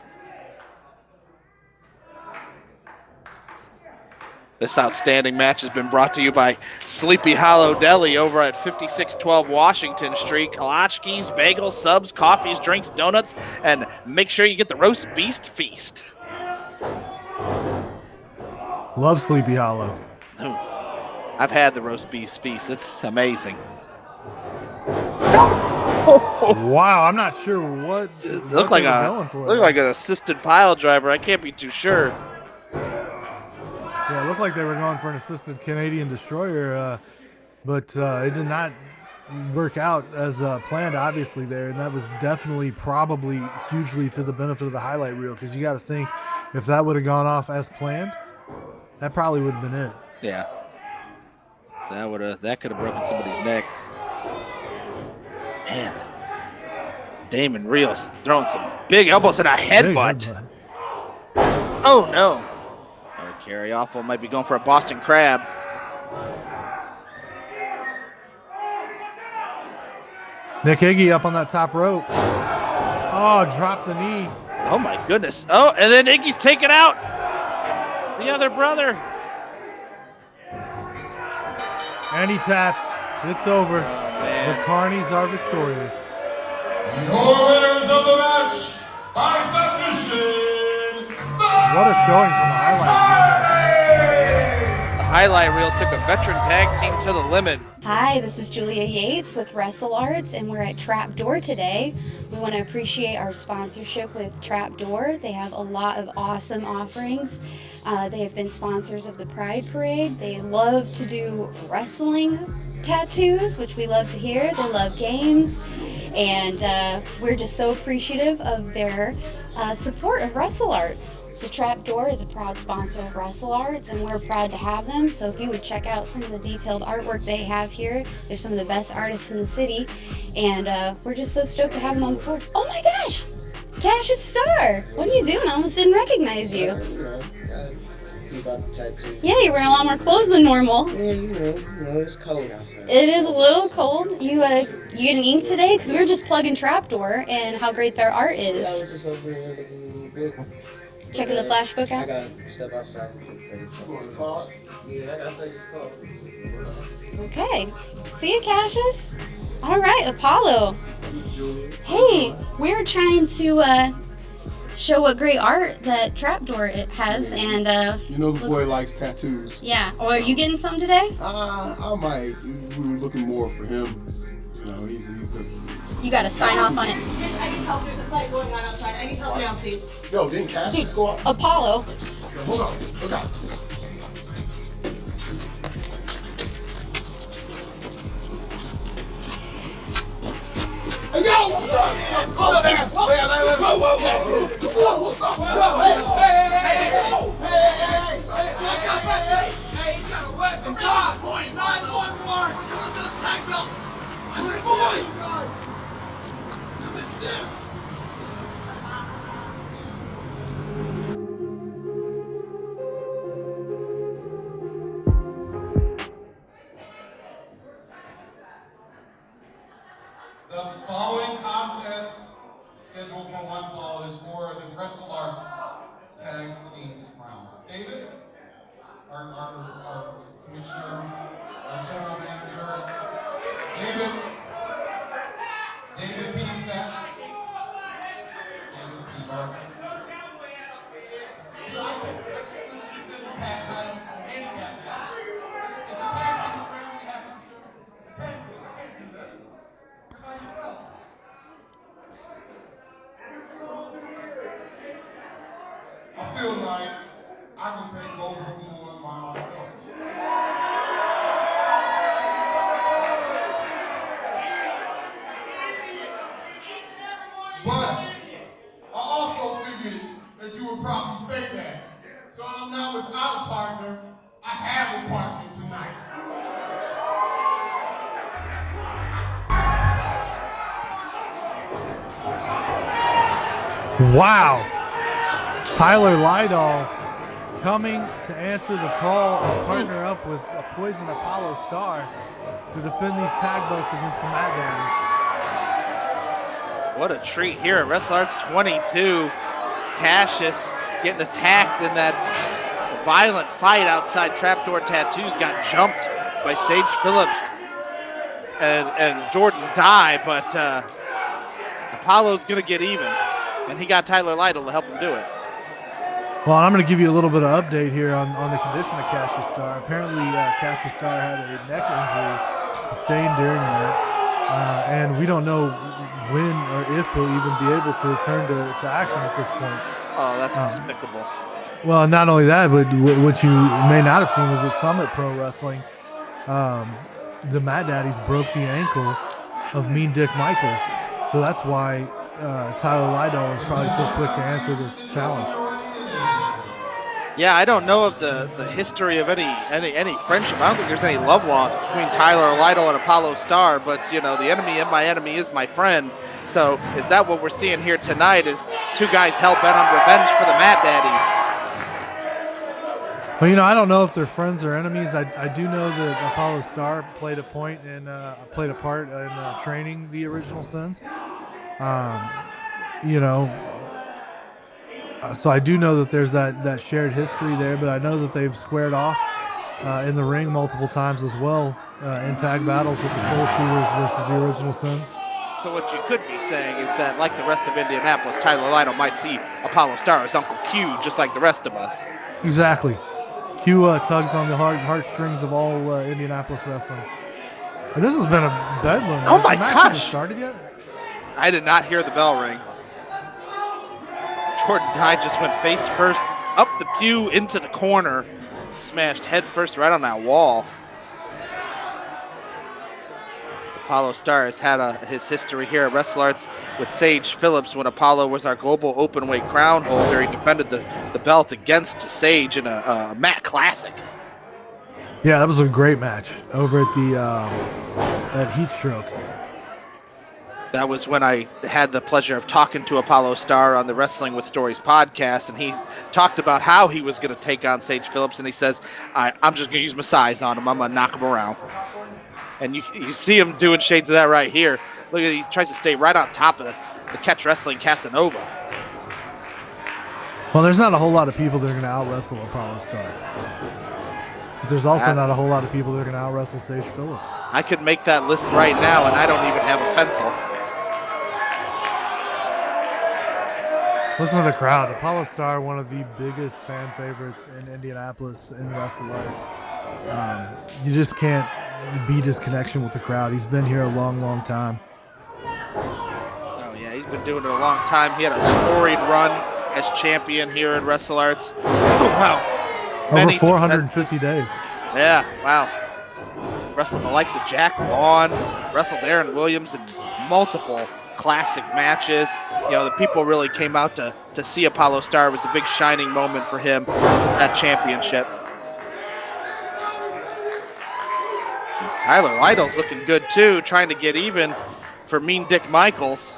This outstanding match has been brought to you by Sleepy Hollow Deli over at 5612 Washington Street. Kolachkis, bagels, subs, coffees, drinks, donuts, and make sure you get the roast beast feast. Love Sleepy Hollow. Ooh, I've had the roast beast feast. It's amazing. Wow, I'm not sure what looked like an assisted pile driver. I can't be too sure. Yeah, it looked like they were going for an assisted Canadian destroyer, but it did not work out as planned, obviously, there. And that was definitely probably hugely to the benefit of the highlight reel, because you got to think if that would have gone off as planned, that probably would have been it. Yeah. That could have broken somebody's neck. Man. Damon Rios throwing some big elbows and a headbutt. Oh, no. Kerry Awful might be going for a Boston Crab. Nick Iggy up on that top rope. Oh, dropped the knee. Oh, my goodness. Oh, and then Iggy's taken out the other brother. And he taps. It's over. Oh, the Carnies are victorious. Your winners of the match by submission. What a showing from the highlight reel. The highlight reel took a veteran tag team to the limit. Hi, this is Julia Yates with WrestleARTS, and we're at Trapdoor today. We want to appreciate our sponsorship with Trapdoor. They have a lot of awesome offerings. They have been sponsors of the Pride Parade. They love to do wrestling tattoos, which we love to hear. They love games, and we're just so appreciative of their support of WrestleARTS. So Trapdoor is a proud sponsor of WrestleARTS, and we're proud to have them. So if you would check out some of the detailed artwork they have here, they're some of the best artists in the city, and we're just so stoked to have them on board. Oh my gosh! Cassius Star! What are you doing? I almost didn't recognize you. See about the tattoo. Yeah, you're wearing a lot more clothes than normal. Yeah, you know, it's cold out there. It is a little cold. You getting ink today? Because we were just plugging Trapdoor and how great their art Yeah, I was is. just over here looking good. Checking the flashbook I out? got to step outside. Yeah, I got to take this call. Okay. See you, Cassius. All right, Apollo. Hey, we're trying to show what great art that Trapdoor it has, and You know the boy likes tattoos. yeah. Oh, are you getting some today? I might. We were looking more for him. You know, he's a... You got to sign off on it. I need help. There's a fight going on outside. I need help now, please. Yo, didn't Cassidy Dude, go out? Apollo. Yo, hold on. Look out. Hey, yo, what's up? Hold up, man. Whoa, what's up? Hey, you got a weapon. God, 911. Look at those tag belts. Boys. That's it. The following contest, scheduled for one fall, is for the WrestleARTS Tag Team Crowns. David, our commissioner, our general manager, David P. Snap. David P. Barker. I can't let you defend the tag titles on handicap now. It's a tag team crown, you have to do it. It's a tag team, I can't do this. You're by yourself. I feel like I can take both of them on by myself. But I also figured that you would probably say that. So I'm not without a partner. I have a partner tonight. Wow. Tyler Lydale coming to answer the call and partner up with a Poison Apollo Star to defend these tag belts against the Mad Daddies. What a treat here at WrestleARTS 22. Cassius getting attacked in that violent fight outside Trapdoor Tattoos, got jumped by Sage Phillips and Jordan Dye, but Apollo's going to get even, and he got Tyler Lydale to help him do it. Well, I'm going to give you a little bit of update here on the condition of Cassius Star. Apparently, Cassius Star had a neck injury sustained during that, and we don't know when or if he'll even be able to return to action at this point. Oh, that's despicable. Well, not only that, but what you may not have seen was at Summit Pro Wrestling, the Mad Daddies broke the ankle of Mean Dick Michaels. So that's why Tyler Lydale is probably so quick to answer this challenge. Yeah, I don't know of the history of any friendship. I don't think there's any love lost between Tyler Lydale and Apollo Star, but you know, the enemy of my enemy is my friend. So is that what we're seeing here tonight, is two guys hell-bent on revenge for the Mad Daddies? Well, you know, I don't know if they're friends or enemies. I do know that Apollo Star played a part in training the Original Sins. You know, so I do know that there's that shared history there, but I know that they've squared off in the ring multiple times as well in tag battles with the Soul Shooters versus the Original Sins. So what you could be saying is that, like the rest of Indianapolis, Tyler Lydale might see Apollo Star as Uncle Q, just like the rest of us. Exactly. Q tugs on the heartstrings of all Indianapolis wrestling. And this has been a bedlam. Oh my Has the match gosh. even started yet? I did not hear the bell ring. Jordan Dye just went face first up the pew into the corner, smashed head first right on that wall. Apollo Star has had his history here at WrestleARTS with Sage Phillips when Apollo was our global openweight crown holder. He defended the belt against Sage in a Matt Classic. Yeah, that was a great match over at the at Heat Stroke. That was when I had the pleasure of talking to Apollo Star on the Wrestling with Stories podcast, and he talked about how he was going to take on Sage Phillips, and he says, I'm just going to use my size on him. I'm going to knock him around. And you see him doing shades of that right here. Look at, he tries to stay right on top of the Catch Wrestling Casanova. Well, there's not a whole lot of people that are going to out-wrestle Apollo Star. But there's also not a whole lot of people that are going to out-wrestle Sage Phillips. I could make that list right now, and I don't even have a pencil. Listen to the crowd. Apollo Star, one of the biggest fan favorites in Indianapolis in WrestleARTS. You just can't beat his connection with the crowd. He's been here a long, long time. Oh, yeah, he's been doing it a long time. He had a storied run as champion here at WrestleARTS. Oh, wow. Over 450 days. Yeah, wow. Wrestled the likes of Jack Vaughn, wrestled Aaron Williams in multiple classic matches. You know, the people really came out to see Apollo Star. It was a big shining moment for him with that championship. Tyler Lydale's looking good too, trying to get even for Mean Dick Michaels.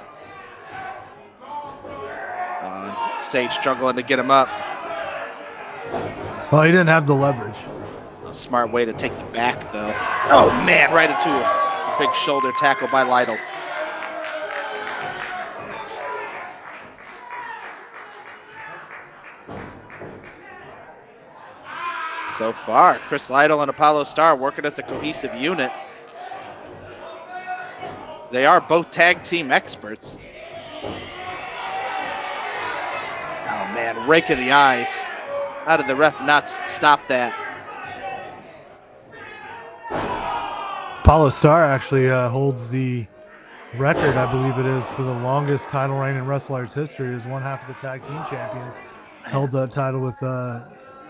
Sage struggling to get him up. Well, he didn't have the leverage. A smart way to take the back, though. Oh, man, right into a big shoulder tackle by Lydale. So far, Chris Lydale and Apollo Star working as a cohesive unit. They are both tag team experts. Oh, man, rake of the eyes. How did the ref not stop that? Apollo Star actually holds the record, I believe it is, for the longest title reign in WrestleARTS history. Is one half of the tag team champions. Held that title with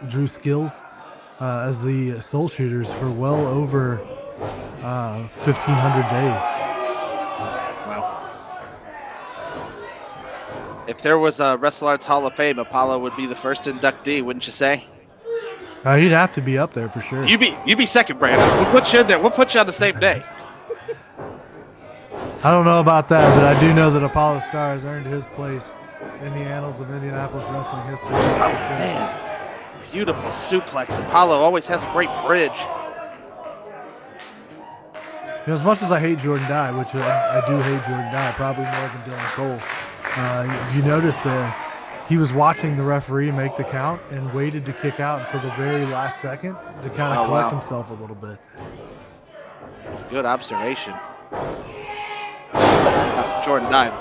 Drew Skills as the Soul Shooters for well over 1,500 days. Wow. If there was a WrestleARTS Hall of Fame, Apollo would be the first inductee, wouldn't you say? He'd have to be up there for sure. You be second, Brandon. We'll put you in there. We'll put you on the same day. I don't know about that, but I do know that Apollo Star has earned his place in the annals of Indianapolis wrestling history. For sure. Man, beautiful suplex. Apollo always has a great bridge. You know, as much as I hate Jordan Dye, which I do hate Jordan Dye, probably more than Dylan Cole. If you notice there, he was watching the referee make the count and waited to kick out until the very last second to kind of collect himself a little bit. Good observation. Jordan Dye,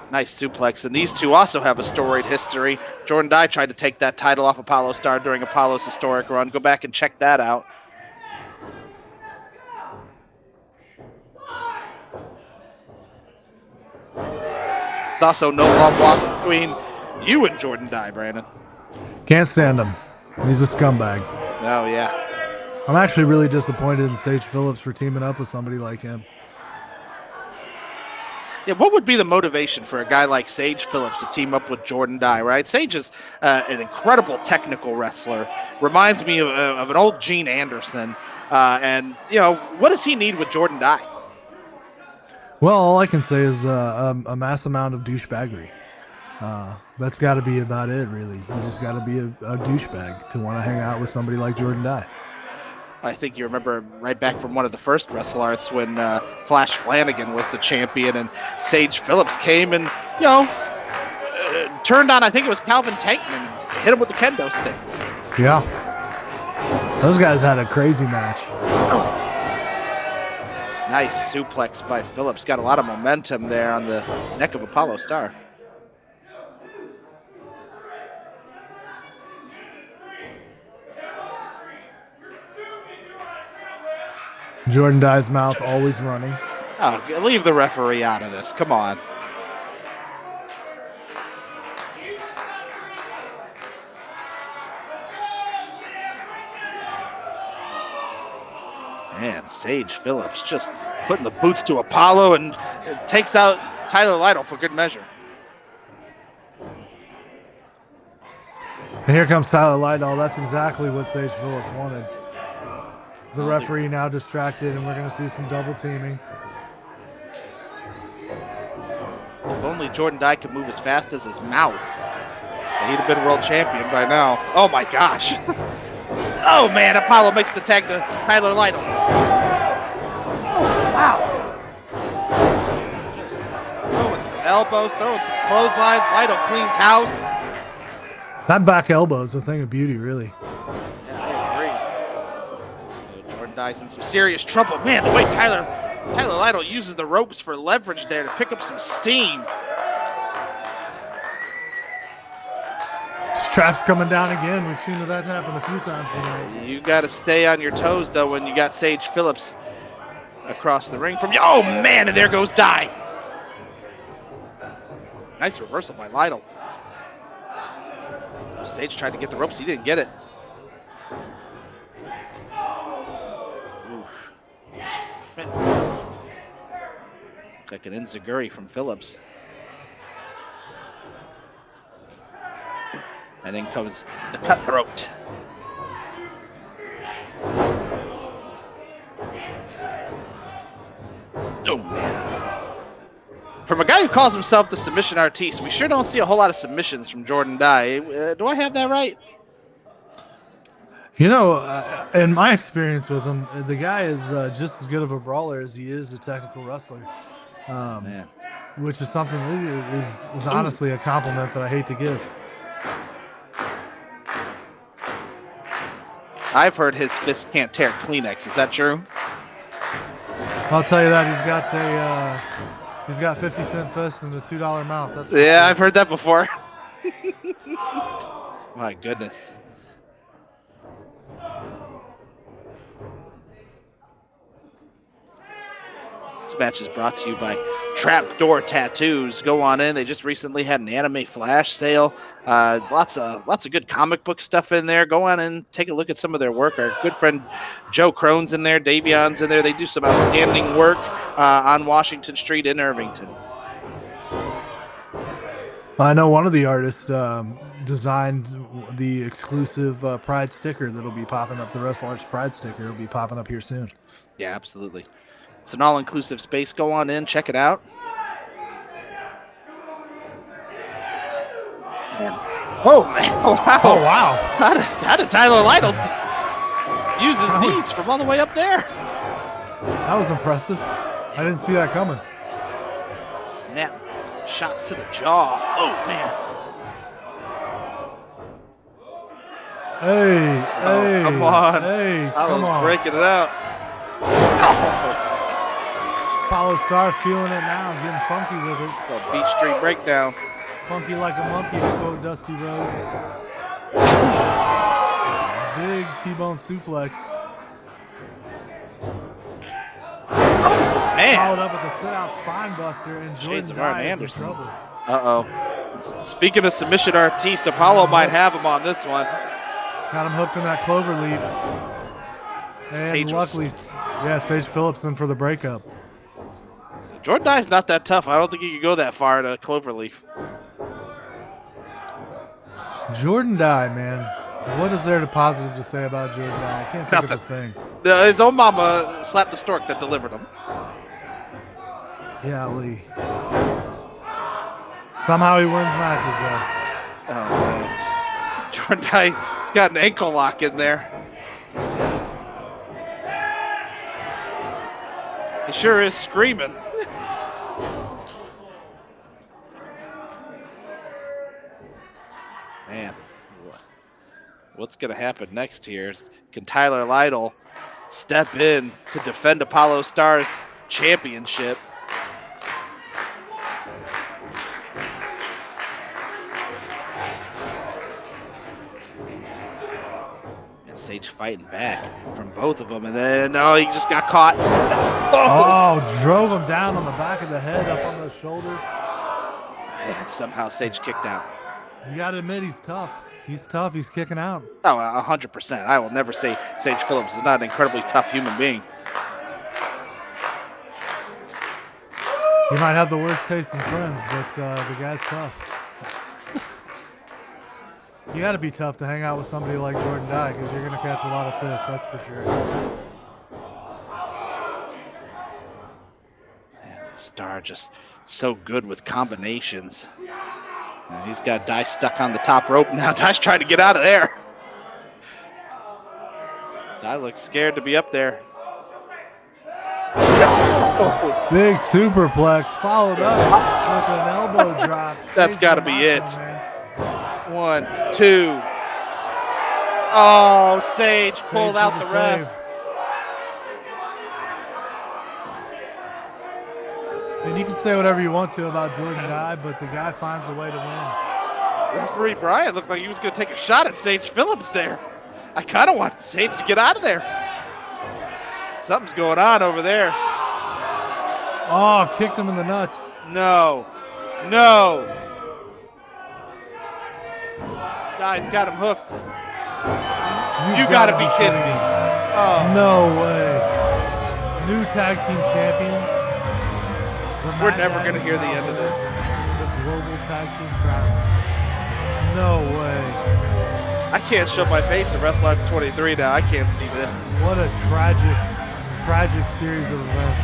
nice suplex. And these two also have a storied history. Jordan Dye tried to take that title off Apollo Star during Apollo's historic run. Go back and check that out. It's also no love lost between you and Jordan Dye, Brandon. Can't stand him. He's a scumbag. Oh, yeah. I'm actually really disappointed in Sage Phillips for teaming up with somebody like him. Yeah, what would be the motivation for a guy like Sage Phillips to team up with Jordan Dye, right? Sage is an incredible technical wrestler. Reminds me of an old Gene Anderson. And, you know, what does he need with Jordan Dye? Well, all I can say is a mass amount of douchebaggery. That's got to be about it, really. You just got to be a douchebag to want to hang out with somebody like Jordan Dye. I think you remember right back from one of the first WrestleARTS when Flash Flanagan was the champion and Sage Phillips came and, you know, turned on, I think it was Calvin Tankman, hit him with the kendo stick. Yeah. Those guys had a crazy match. Nice suplex by Phillips. Got a lot of momentum there on the neck of Apollo Star. Jordan Dye's mouth always running. Oh, leave the referee out of this. Come on. Man, Sage Phillips just putting the boots to Apollo and takes out Tyler Lydale for good measure. And here comes Tyler Lydale. That's exactly what Sage Phillips wanted. The referee now distracted, and we're going to see some double teaming. If only Jordan Dye could move as fast as his mouth, he'd have been world champion by now. Oh, my gosh. Oh, man, Apollo makes the tag to Tyler Lydale. Oh, wow. Just throwing some elbows, throwing some clotheslines. Lydale cleans house. That back elbow is a thing of beauty, really. Yeah, I agree. Dye's in some serious trouble. Man, the way Tyler Lydale uses the ropes for leverage there to pick up some steam. Trapp's coming down again. We've seen that happen a few times tonight. You got to stay on your toes, though, when you got Sage Phillips across the ring from you. Oh, man, and there goes Dye. Nice reversal by Lydale. Sage tried to get the ropes. He didn't get it. Oof. Like an enziguri from Phillips. And in comes the cutthroat. Oh, man. From a guy who calls himself the submission artiste, we sure don't see a whole lot of submissions from Jordan Dye. Do I have that right? You know, in my experience with him, the guy is just as good of a brawler as he is a technical wrestler. Man. Which is something that is honestly a compliment that I hate to give. I've heard his fist can't tear Kleenex. Is that true? I'll tell you that he's got 50-cent fists and a $2 mouth. That's yeah, I've heard that before. My goodness. This match is brought to you by Trapdoor Tattoos. Go on in. They just recently had an anime flash sale. Lots of good comic book stuff in there. Go on and take a look at some of their work. Our good friend Joe Crone's in there. Davion's in there. They do some outstanding work on Washington Street in Irvington. I know one of the artists designed the exclusive Pride sticker that'll be popping up. The WrestleARTS Pride sticker will be popping up here soon. Yeah, absolutely. It's an all-inclusive space. Go on in, check it out. Oh, man. Oh, wow. Oh, wow. How did Tyler Lydale use his knees from all the way up there? That was impressive. I didn't see that coming. Snap shots to the jaw. Oh, man. Hey, come on. Hey, I was come on. breaking it out. Oh. Apollo Star feeling it now, getting funky with it. A Beach Street breakdown. Funky like a monkey, to quote Dusty Rhodes. Big T-bone suplex. Man. Followed up with a sit-out spine buster, and Jordan Dye is in trouble. Uh-oh. Speaking of submission artiste, Apollo might have him on this one. Got him hooked in that clover leaf. And luckily, Sage Phillips in for the breakup. Jordan Dye's not that tough. I don't think he could go that far in a cloverleaf. Jordan Dye, man. What is there to positive to say about Jordan Dye? I can't think of a thing. His own mama slapped the stork that delivered him. Yeah, Lee. Somehow he wins matches, though. Oh, man. Jordan Dye's got an ankle lock in there. He sure is screaming. Man, what's going to happen next here? Can Tyler Lydale step in to defend Apollo Star's championship? And Sage fighting back from both of them, and then he just got caught. Oh, drove him down on the back of the head, up on those shoulders. And somehow Sage kicked out. You got to admit, he's tough. He's tough. He's kicking out. Oh, 100%. I will never say Sage Phillips is not an incredibly tough human being. He might have the worst taste in friends, but the guy's tough. You got to be tough to hang out with somebody like Jordan Dye, because you're going to catch a lot of fists, that's for sure. Man, Star just so good with combinations. And he's got Dye stuck on the top rope now. Dye's trying to get out of there. Dye looks scared to be up there. Big superplex followed up with an elbow drop. That's got to be it. 1, 2. Oh, Sage pulled out the ref. you can say whatever you want to about Jordan Guy, but the guy finds a way to win. Referee Brian looked like he was going to take a shot at Sage Phillips there. I kind of want Sage to get out of there. Something's going on over there. Oh, kicked him in the nuts. No. No. Guy's got him hooked. You got to be kidding me. Oh. No way. New tag team champions. We're never going to hear the end of this. The global tag team crown. No way. I can't show my face at WrestleARTS 23 now. I can't see this. What a tragic series of events.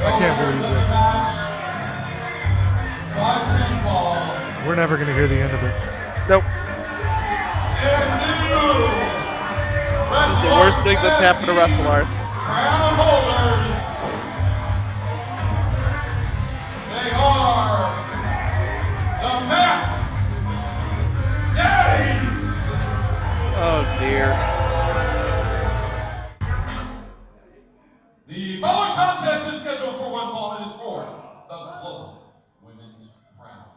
I can't believe this. We're never going to hear the end of it. Nope. This is the worst thing that's happened to WrestleARTS. Crown holders. They are the Matt Daddies. Oh dear. The following contest is scheduled for one fall. It is for the Global Women's Crown.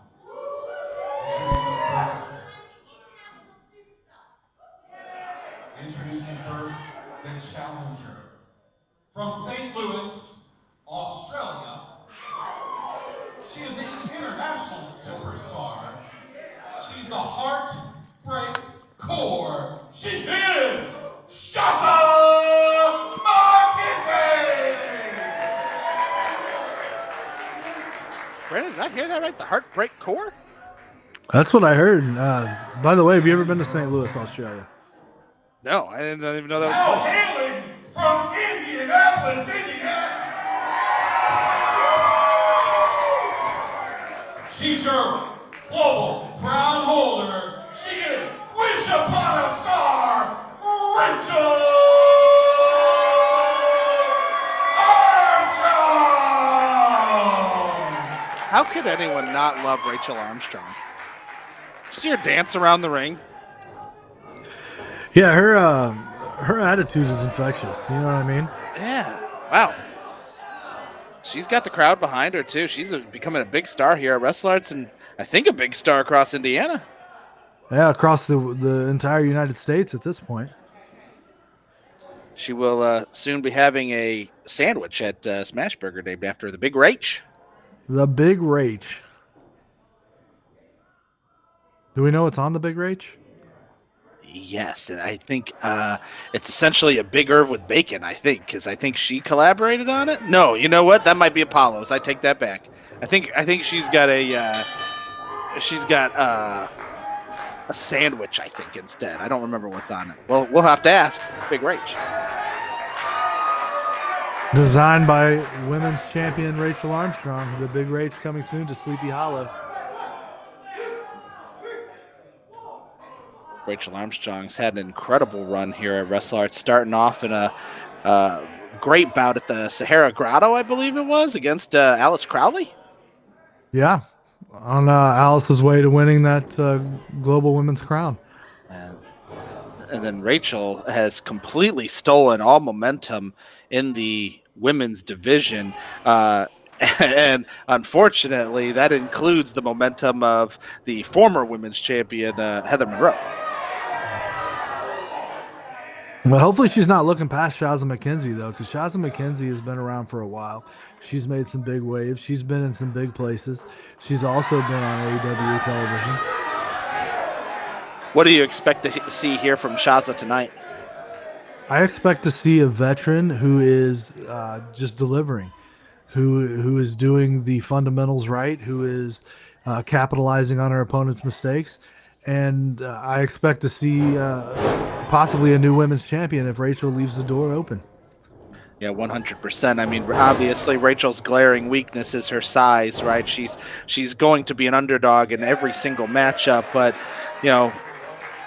Introducing first the challenger. From St. Louis, Australia, she is the international superstar. She's the heartbreak core. She is Shazza! Brandon, did I hear that right? The Heartbreak Core? That's what I heard. By the way, have you ever been to St. Louis, Australia? No, I didn't even know that was Now called. hailing from Indianapolis, Indiana. She's your global crown holder. She is Wish Upon a Star, Rachel Armstrong. How could anyone not love Rachel Armstrong? See her dance around the ring? Yeah, her attitude is infectious. You know what I mean? Yeah. Wow. She's got the crowd behind her, too. She's becoming a big star here at WrestleARTS, and I think a big star across Indiana. Yeah, across the entire United States at this point. She will soon be having a sandwich at Smashburger named after the Big Rach. The Big Rach. Do we know what's on the Big Rach? Yes, and I think it's essentially a Big Irv with bacon, I think, because I think she collaborated on it. No, you know what? That might be Apollo's. I take that back. I think she's got a sandwich, I think, instead. I don't remember what's on it. Well, we'll have to ask Big Rach. Designed by women's champion Rachel Armstrong. The Big Rach coming soon to Sleepy Hollow. Rachel Armstrong's had an incredible run here at WrestleARTS, starting off in a great bout at the Sahara Grotto, I believe it was, against Alice Crowley. Yeah, on Alice's way to winning that Global Women's Crown. And then Rachel has completely stolen all momentum in the women's division. And unfortunately, that includes the momentum of the former women's champion, Heather Monroe. Well, hopefully she's not looking past Shazza McKenzie, though, because Shazza McKenzie has been around for a while. She's made some big waves. She's been in some big places. She's also been on AEW television. What do you expect to see here from Shazza tonight? I expect to see a veteran who is just delivering, who is doing the fundamentals right, who is capitalizing on her opponent's mistakes. And I expect to see possibly a new women's champion if Rachel leaves the door open. Yeah, 100%. I mean, obviously, Rachel's glaring weakness is her size, right? She's going to be an underdog in every single matchup, but, you know,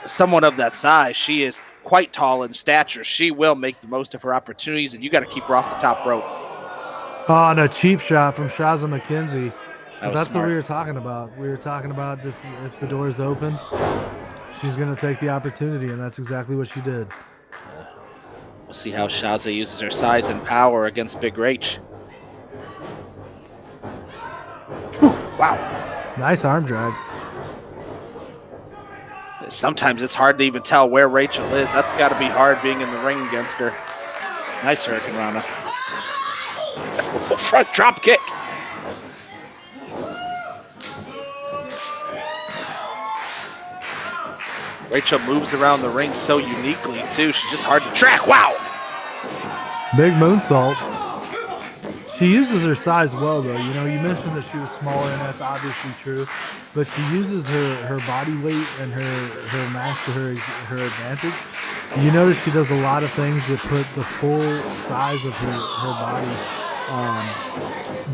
someone of that size, she is quite tall in stature. She will make the most of her opportunities, and you got to keep her off the top rope. Oh, and a cheap shot from Shazza McKenzie. That's smart. what we were talking about. We were talking about just if the door is open, she's going to take the opportunity, and that's exactly what she did. We'll see how Shazza uses her size and power against Big Rach. Wow. Nice arm drag. Sometimes it's hard to even tell where Rachel is. That's got to be hard being in the ring against her. Nice Hurricane Rana. Front drop kick. Rachel moves around the ring so uniquely, too. She's just hard to track. Wow. Big moonsault. She uses her size well, though. You know, you mentioned that she was smaller, and that's obviously true. But she uses her body weight and her mass to her advantage. You notice she does a lot of things that put the full size of her body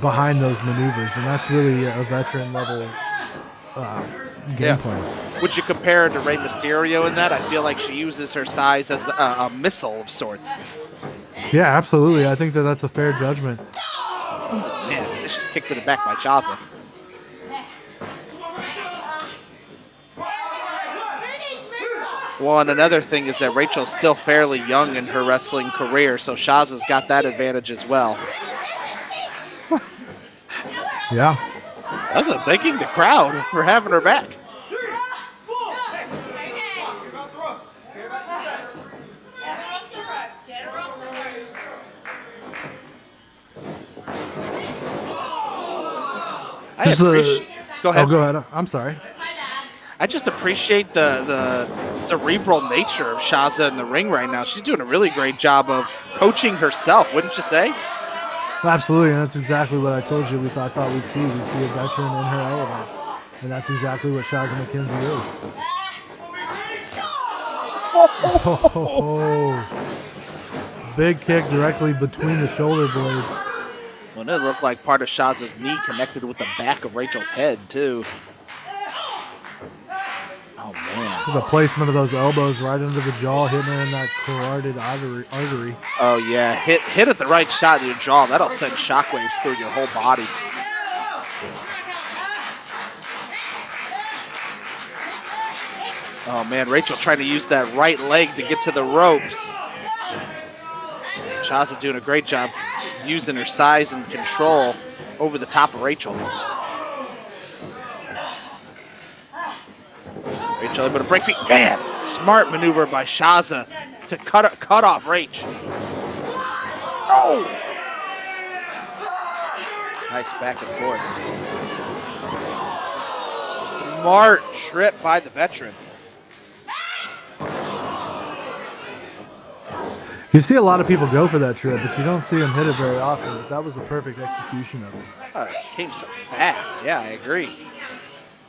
behind those maneuvers, and that's really a veteran level game plan. Would you compare her to Rey Mysterio in that? I feel like she uses her size as a missile of sorts. Yeah, absolutely. I think that's a fair judgment. Man, this just kicked to the back by Shazza. Well, and another thing is that Rachel's still fairly young in her wrestling career, so Shazza's got that advantage as well. Yeah. Shazza thanking the crowd for having her back. Go ahead. Oh, go ahead. I'm sorry. I just appreciate the cerebral nature of Shazza in the ring right now. She's doing a really great job of coaching herself, wouldn't you say? Absolutely, and that's exactly what I told you. I thought we'd see. We'd see a veteran in her element, and that's exactly what Shazza McKenzie is. Oh, big kick directly between the shoulder blades. Well, it looked like part of Shazza's knee connected with the back of Rachel's head, too. Oh, man. The placement of those elbows right into the jaw, hitting her in that carotid artery. Oh, yeah. Hit at the right shot in your jaw. That'll send shockwaves through your whole body. Oh, man. Rachel trying to use that right leg to get to the ropes. Shazza doing a great job using her size and control over the top of Rachel. Rachel able to break feet. Man, smart maneuver by Shazza to cut off Rach. Oh! Nice back and forth. Smart trip by the veteran. You see a lot of people go for that trip, but you don't see them hit it very often. But that was the perfect execution of it. Oh, this came so fast. Yeah, I agree.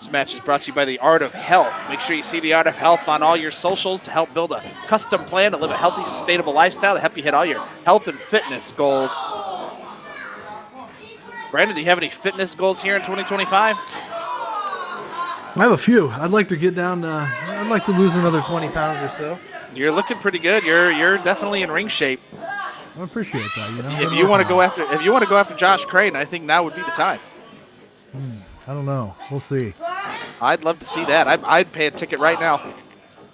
This match is brought to you by the Art of Health. Make sure you see the Art of Health on all your socials to help build a custom plan to live a healthy, sustainable lifestyle to help you hit all your health and fitness goals. Brandon, do you have any fitness goals here in 2025? I have a few. I'd like to get down. I'd like to lose another 20 pounds or so. You're looking pretty good. You're definitely in ring shape. I appreciate that. You know, if you want to go after Josh Crane, I think now would be the time. I don't know. We'll see. I'd love to see that. I'd pay a ticket right now.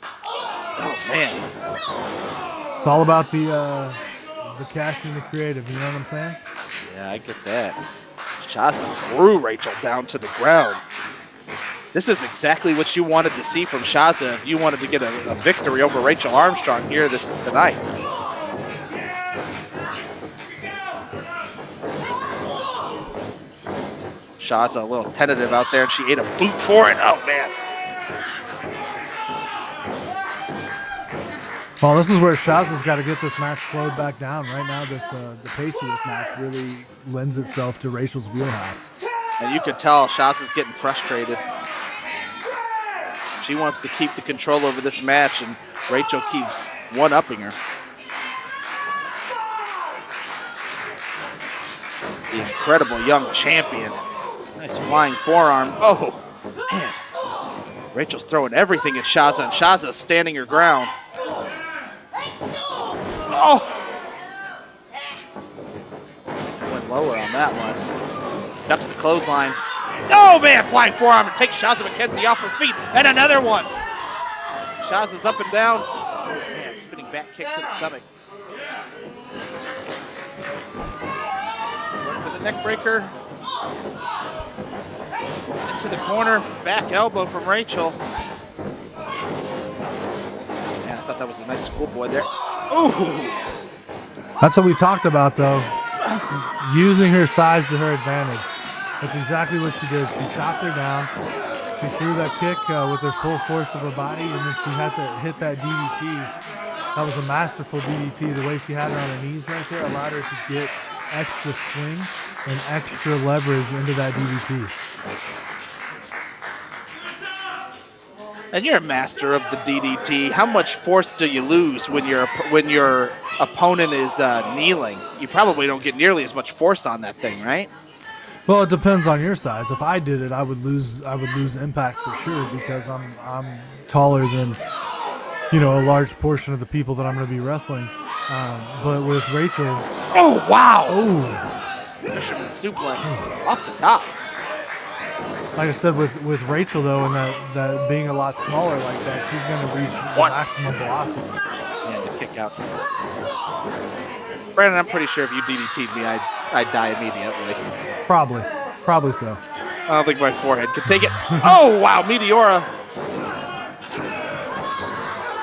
Oh man, it's all about the cash and the creative. You know what I'm saying? Yeah, I get that. Shazza threw Rachel down to the ground. This is exactly what you wanted to see from Shazza if you wanted to get a victory over Rachel Armstrong here tonight. Shazza a little tentative out there, and she ate a boot for it. Oh, man. Well, this is where Shazza's got to get this match slowed back down. Right now, the pace of this match really lends itself to Rachel's wheelhouse. And you can tell Shazza's getting frustrated. She wants to keep the control over this match, and Rachel keeps one-upping her. The incredible young champion. Nice flying forearm. Oh, man. Rachel's throwing everything at Shazza, and Shazza's standing her ground. Oh! Went lower on that one. Ducks the clothesline. Oh, man, flying forearm and takes Shazza McKenzie off her feet. And another one. Shazza's up and down. Oh, man, spinning back kick to the stomach. neck breaker. Into the corner, back elbow from Rachel. Man, I thought that was a nice schoolboy there. Ooh! That's what we talked about, though. Using her size to her advantage. That's exactly what she did. She chopped her down. She threw that kick with her full force of her body, and then she had to hit that DDT. That was a masterful DDT. The way she had her on her knees right there allowed her to get extra swing and extra leverage into that DDT. And you're a master of the DDT. How much force do you lose when your opponent is kneeling? You probably don't get nearly as much force on that thing, right? Well, it depends on your size. If I did it, I would lose impact for sure because I'm taller than a large portion of the people that I'm going to be wrestling. But with Rachel, oh wow! Oh, Fisherman suplex off the top. Like I said, with Rachel though, and that being a lot smaller like that, she's going to reach the maximum velocity. Yeah, the kick out. Brandon, I'm pretty sure if you DDT'd me, I'd die immediately. Probably so. I don't think my forehead could take it. Oh wow, Meteora.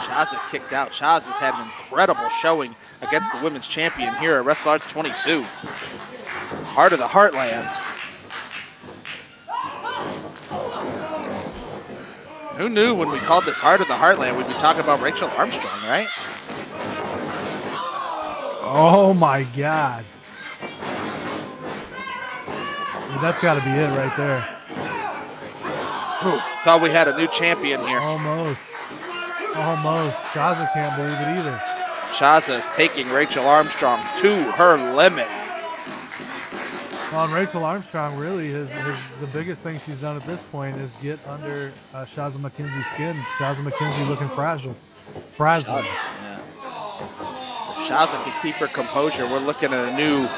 Shazza kicked out. Shazza's had an incredible showing against the women's champion here at WrestleARTS 22. Heart of the Heartland. Who knew when we called this Heart of the Heartland we'd be talking about Rachel Armstrong, right? Oh my God. That's got to be it right there. Thought we had a new champion here. Almost. Shazza can't believe it either. Shazza is taking Rachel Armstrong to her limit. Well, and Rachel Armstrong really the biggest thing she's done at this point is get under Shazza McKenzie's skin. Shazza McKenzie looking fragile. Yeah. If Shazza can keep her composure, we're looking at a new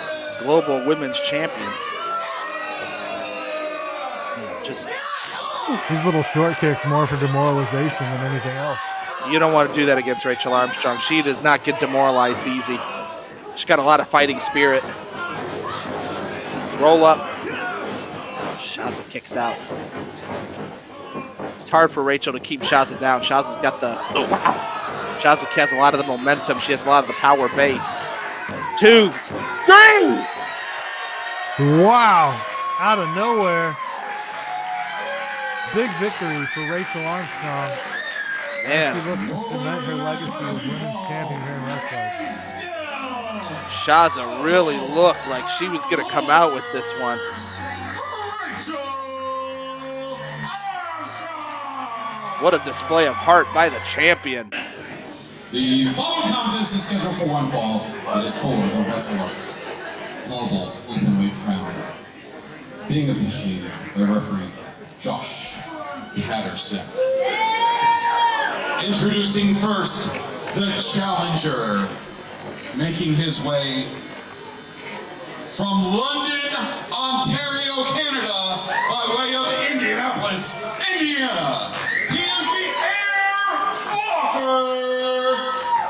global women's champion. These little short kicks more for demoralization than anything else. You don't want to do that against Rachel Armstrong. She does not get demoralized easy. She's got a lot of fighting spirit. Roll up. Shazza kicks out. It's hard for Rachel to keep Shazza down. Shazza's got the... Oh, wow. Shazza has a lot of the momentum. She has a lot of the power base. 2, 3! Wow. Out of nowhere. Big victory for Rachel Armstrong. Man. She looks to cement her legacy as women's champion here in WrestleARTS. Shazza really looked like she was going to come out with this one. What a display of heart by the champion. The following contest is scheduled for one fall. It is for the WrestleARTS Global Openweight Crown. Being officiated by referee Josh Patterson. Introducing first, the challenger, making his way from London, Ontario, Canada, by way of Indianapolis, Indiana. He is the Air Walker,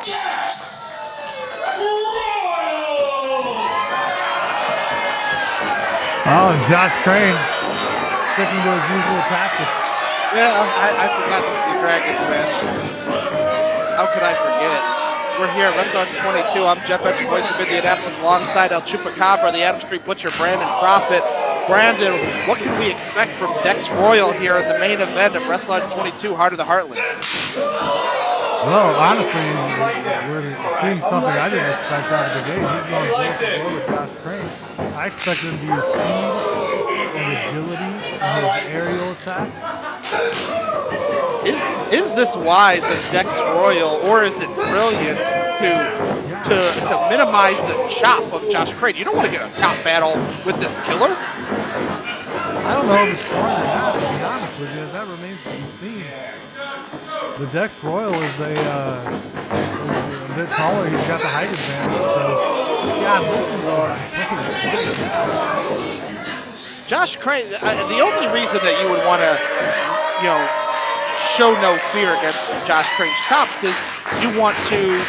Dex Royal. Oh, and Josh Crane sticking to his usual tactics. Yeah, I forgot this is the Dragons match. How could I forget? We're here at WrestleARTS 22. I'm Jeff Edwards, voice of Indianapolis, alongside El Chupacabra, the Adams Street Butcher, Brandon Profit. Brandon, what can we expect from Dex Royal here in the main event of WrestleARTS 22, Heart of the Heartland? Well, honestly, we're seeing something I didn't expect out of the gate. He's going close to floor with Josh Crane. I expected him to use speed and agility in his aerial attacks. Is this wise of Dex Royal, or is it brilliant to minimize the chop of Josh Crane? You don't want to get a chop battle with this killer. I don't know if it's smart or not, to be honest with you. That remains to be seen. The Dex Royal is a bit taller. He's got the height advantage. So, God, Josh Crane, the only reason that you would want to, show no fear against Josh Crane's chops is you want to,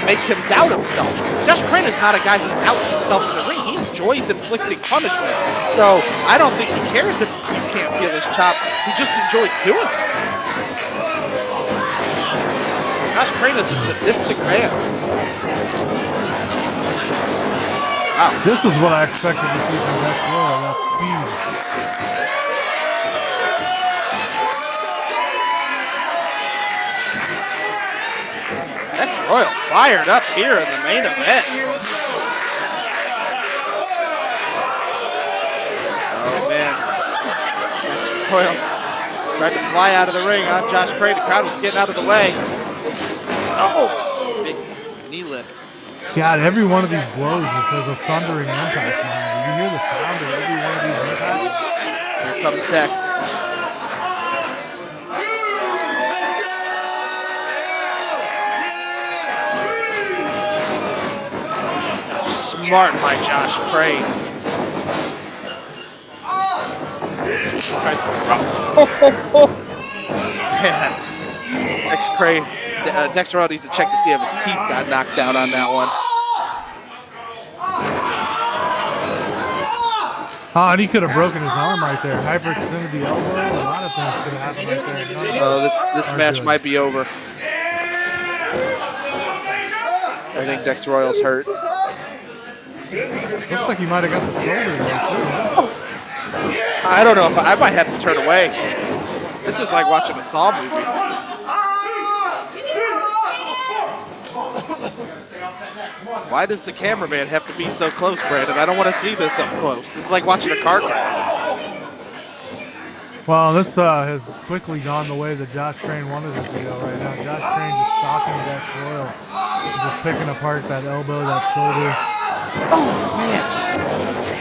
make him doubt himself. Josh Crane is not a guy who doubts himself in the ring. He enjoys inflicting punishment. So I don't think he cares if you can't feel his chops. He just enjoys doing it. Josh Crane is a sadistic man. Wow. This is what I expected to see from Dex Royal, that speed. Dex Royal fired up here in the main event. Oh, man. Dex Royal tried to fly out of the ring on Josh Crane. The crowd was getting out of the way. Oh, big knee lift. God, every one of these blows is because of thundering impact behind it. You hear the sound of every one of these impacts? Here comes Dex. Smart by Josh Crane. Yeah. Dex Crane. Dex Royal needs to check to see if his teeth got knocked out on that one. Oh, and he could have broken his arm right there. Hyperextended the elbow. A lot of things could have happened right there. Oh, this match might be over. I think Dex Royal's hurt. Looks like he might have got the shoulder there too. I don't know if I might have to turn away. This is like watching a Saw movie. Why does the cameraman have to be so close, Brandon? I don't want to see this up close. This is like watching a car crash. Well, this has quickly gone the way that Josh Crane wanted it to go right now. Josh Crane just stalking Dex Royal. Just picking apart that elbow, that shoulder. Oh, man.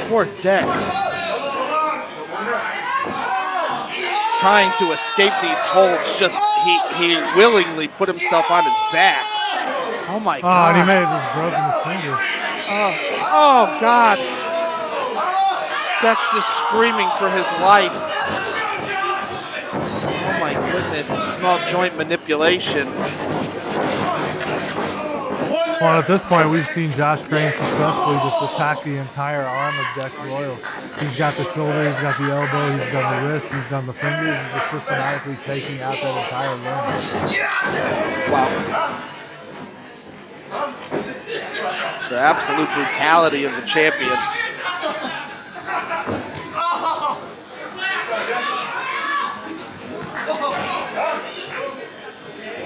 Poor Dex. Trying to escape these holds, just he willingly put himself on his back. Oh my God. Oh, and he may have just broken his finger. Oh God. Dex is screaming for his life. Oh my goodness, the small joint manipulation. Well, at this point, we've seen Josh Crane successfully just attack the entire arm of Dex Royal. He's got the shoulder, he's got the elbow, he's done the wrist, he's done the fingers. He's just systematically taking out that entire limb. Wow. The absolute brutality of the champion.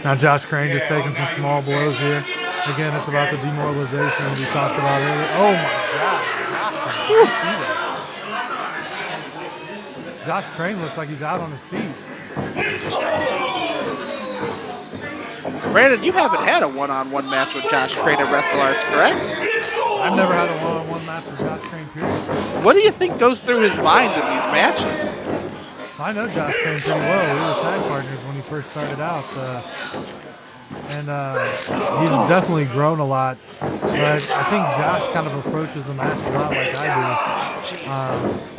Now Josh Crane just taking some small blows here. Again, it's about the demoralization we talked about earlier. Oh my God. Josh Crane looks like he's out on his feet. Brandon, you haven't had a one-on-one match with Josh Crane at WrestleARTS, correct? I've never had a one-on-one match with Josh Crane, period. What do you think goes through his mind in these matches? I know Josh Crane pretty well. We were tag partners when he first started out. He's definitely grown a lot. But I think Josh kind of approaches the match a lot like I do.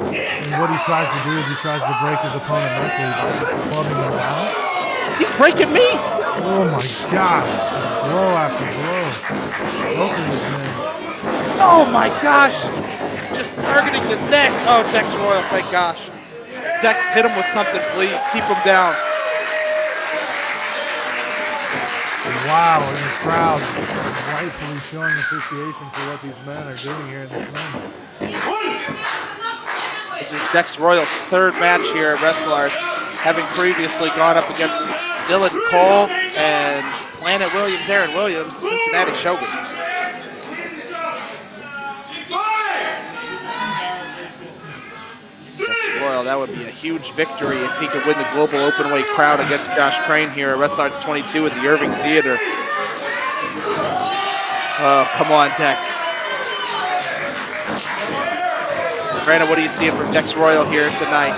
And what he tries to do is he tries to break his opponent mentally by just clubbing him down. He's breaking me! Oh my God. Blow after blow. Both of these men. Oh my gosh! Just targeting the neck. Oh, Dex Royal, thank gosh. Dex, hit him with something, please. Keep him down. Wow, and the crowd rightfully showing appreciation for what these men are doing here in this moment. This is Dex Royal's third match here at WrestleARTS, having previously gone up against Dylan Cole and Planet Williams, Aaron Williams, the Cincinnati Shoguns. Dex Royal, that would be a huge victory if he could win the global openweight crowd against Josh Crane here at WrestleARTS 22 at the Irving Theater. Oh, come on, Dex. Brandon, what are you seeing from Dex Royal here tonight?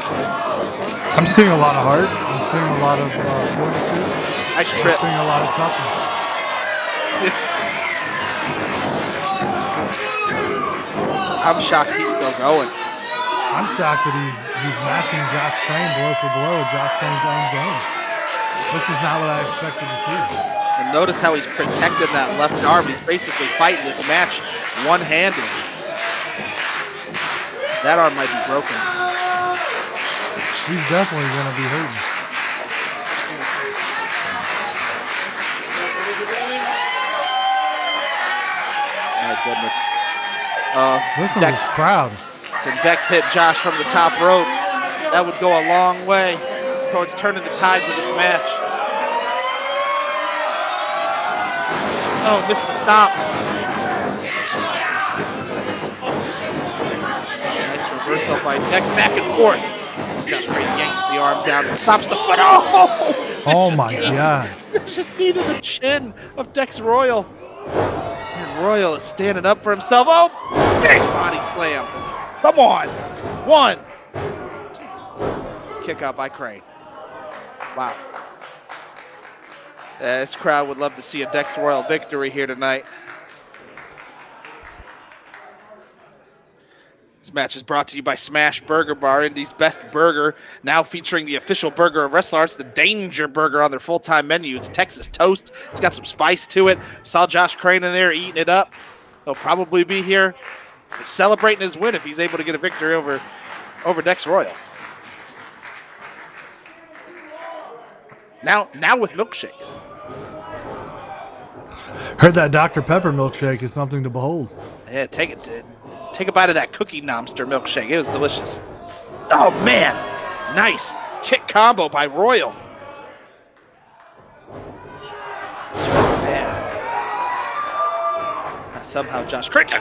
I'm seeing a lot of heart. I'm seeing a lot of fortitude. Nice trip. I'm seeing a lot of toughness. I'm shocked he's still going. I'm shocked that he's matching Josh Crane blow for blow with Josh Crane's own game. This is not what I expected to see. And notice how he's protecting that left arm. He's basically fighting this match one-handed. That arm might be broken. He's definitely going to be hurting. My goodness. Listen to this crowd. Can Dex hit Josh from the top rope? That would go a long way towards turning the tides of this match. Oh, missed the stop. Nice reversal by Dex, back and forth. Josh Crane yanks the arm down and stops the foot. Oh my God. Just needed the chin of Dex Royal. And Royal is standing up for himself. Oh, big body slam. Come on. 1. Kick out by Crane. Wow. This crowd would love to see a Dex Royal victory here tonight. This match is brought to you by Smash Burger Bar, Indy's best burger, now featuring the official burger of WrestleARTS, the Danger Burger on their full-time menu. It's Texas toast. It's got some spice to it. Saw Josh Crane in there eating it up. He'll probably be here celebrating his win if he's able to get a victory over Dex Royal. Now with milkshakes. Heard that Dr. Pepper milkshake is something to behold. Yeah, take a bite of that Cookie Monster milkshake. It was delicious. Oh man, nice kick combo by Royal. Man. Somehow Josh Crane the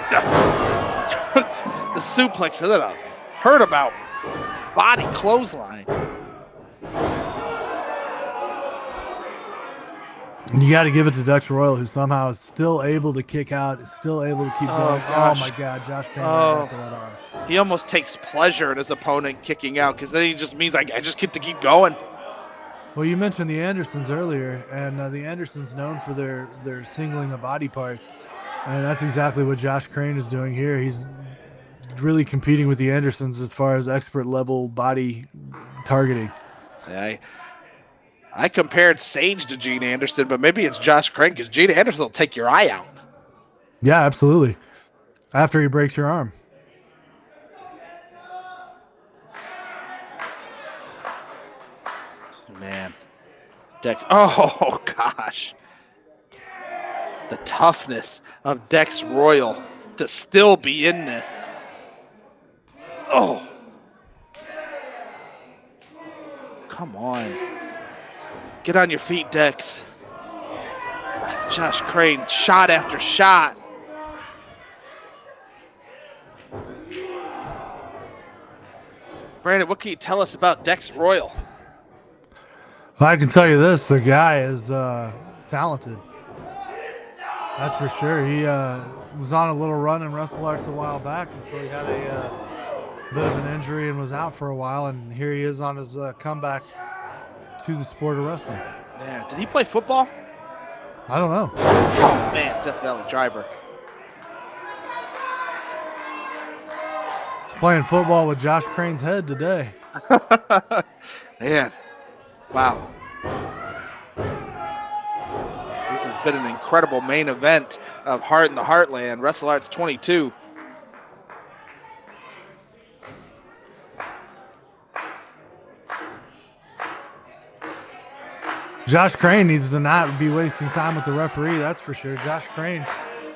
suplex and then a hurt about body clothesline. And you got to give it to Dex Royal, who somehow is still able to kick out, is still able to keep going. Gosh. Oh my God, Josh Crane. That arm. He almost takes pleasure in his opponent kicking out because then he just means like I just get to keep going. Well, you mentioned the Andersons earlier, and the Andersons known for their singling of body parts, and that's exactly what Josh Crane is doing here. He's really competing with the Andersons as far as expert level body targeting. I compared Sage to Gene Anderson, but maybe it's Josh Crane because Gene Anderson will take your eye out. Yeah, absolutely. After he breaks your arm. Man. Dex. Oh, gosh. The toughness of Dex Royal to still be in this. Oh. Come on. Get on your feet, Dex. Josh Crane, shot after shot. Brandon, what can you tell us about Dex Royal? Well, I can tell you this, the guy is talented. That's for sure. He was on a little run in WrestleARTS a while back until he had a bit of an injury and was out for a while, and here he is on his comeback to the sport of wrestling. Yeah, did he play football? I don't know. Oh, man, Death Valley Driver. He's playing football with Josh Crane's head today. Man, wow. This has been an incredible main event of Heart in the Heartland, WrestleARTS 22. Josh Crane needs to not be wasting time with the referee, that's for sure. Josh Crane,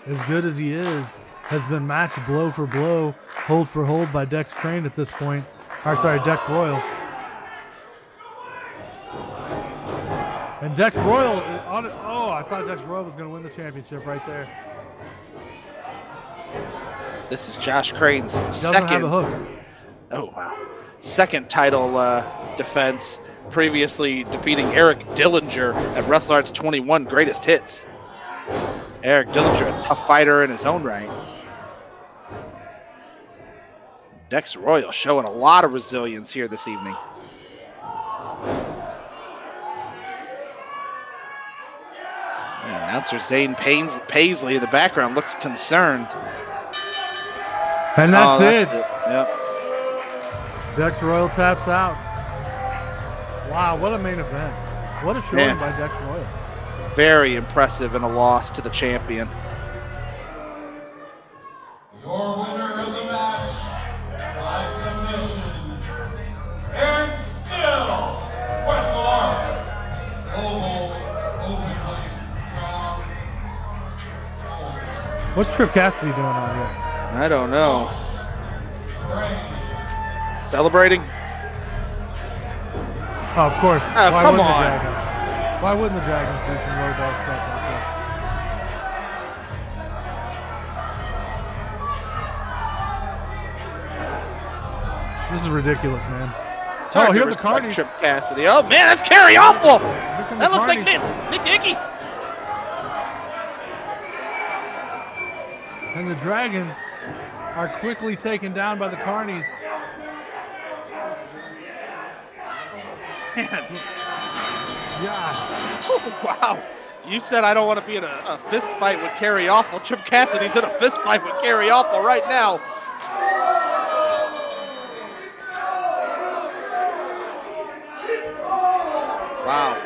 as good as he is, has been matched blow for blow, hold for hold by Dex Crane at this point. Or sorry, Dex Royal. And Dex Royal, I thought Dex Royal was going to win the championship right there. This is Josh Crane's Doesn't have a hook. Oh, wow. Second title defense, previously defeating Eric Dillinger at WrestleARTS 21 Greatest Hits. Eric Dillinger, a tough fighter in his own right. Dex Royal showing a lot of resilience here this evening. And announcer Zane Paisley in the background looks concerned. And that's it. Yep. Dex Royal taps out. Wow, what a main event. What a showing by Dex Royal. Very impressive in a loss to the champion. Your winner of the match by What's Tripp Cassidy doing out here? I don't know. Celebrating? Oh, of course. Oh, Why come wouldn't on. The Dragons? Why wouldn't the Dragons do some low ball stuff like this? This is ridiculous, man. Oh, here the Carnies. Tripp Cassidy. Oh, man, that's Kerry awful. That looks like Carnies. Nick Iggy. And the Dragons are quickly taken down by the Carnies. Man. Yeah. Oh, wow. You said I don't want to be in a fist fight with Kerry awful. Tripp Cassidy's in a fist fight with Kerry awful right now. Wow.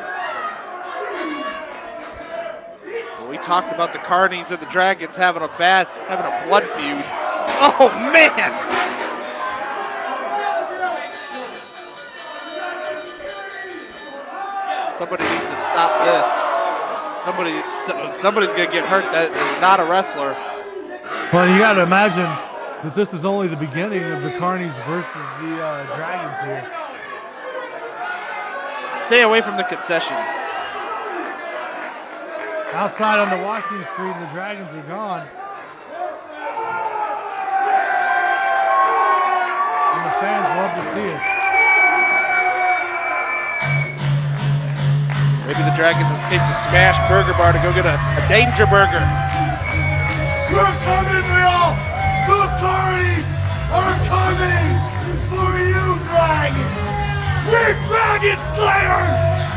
Well, we talked about the Carnies and the Dragons having a blood feud. Oh, man. Somebody needs to stop this. Somebody's gonna get hurt that is not a wrestler. Well, you got to imagine that this is only the beginning of the Carnies versus the Dragons here. Stay away from the concessions. Outside on the Washington Street, the Dragons are gone. And the fans love to see it. Maybe the Dragons escaped the Smash Burger Bar to go get a Danger Burger. We're coming, y'all! The Carnies are coming for you, Dragons! We're Dragon Slayers!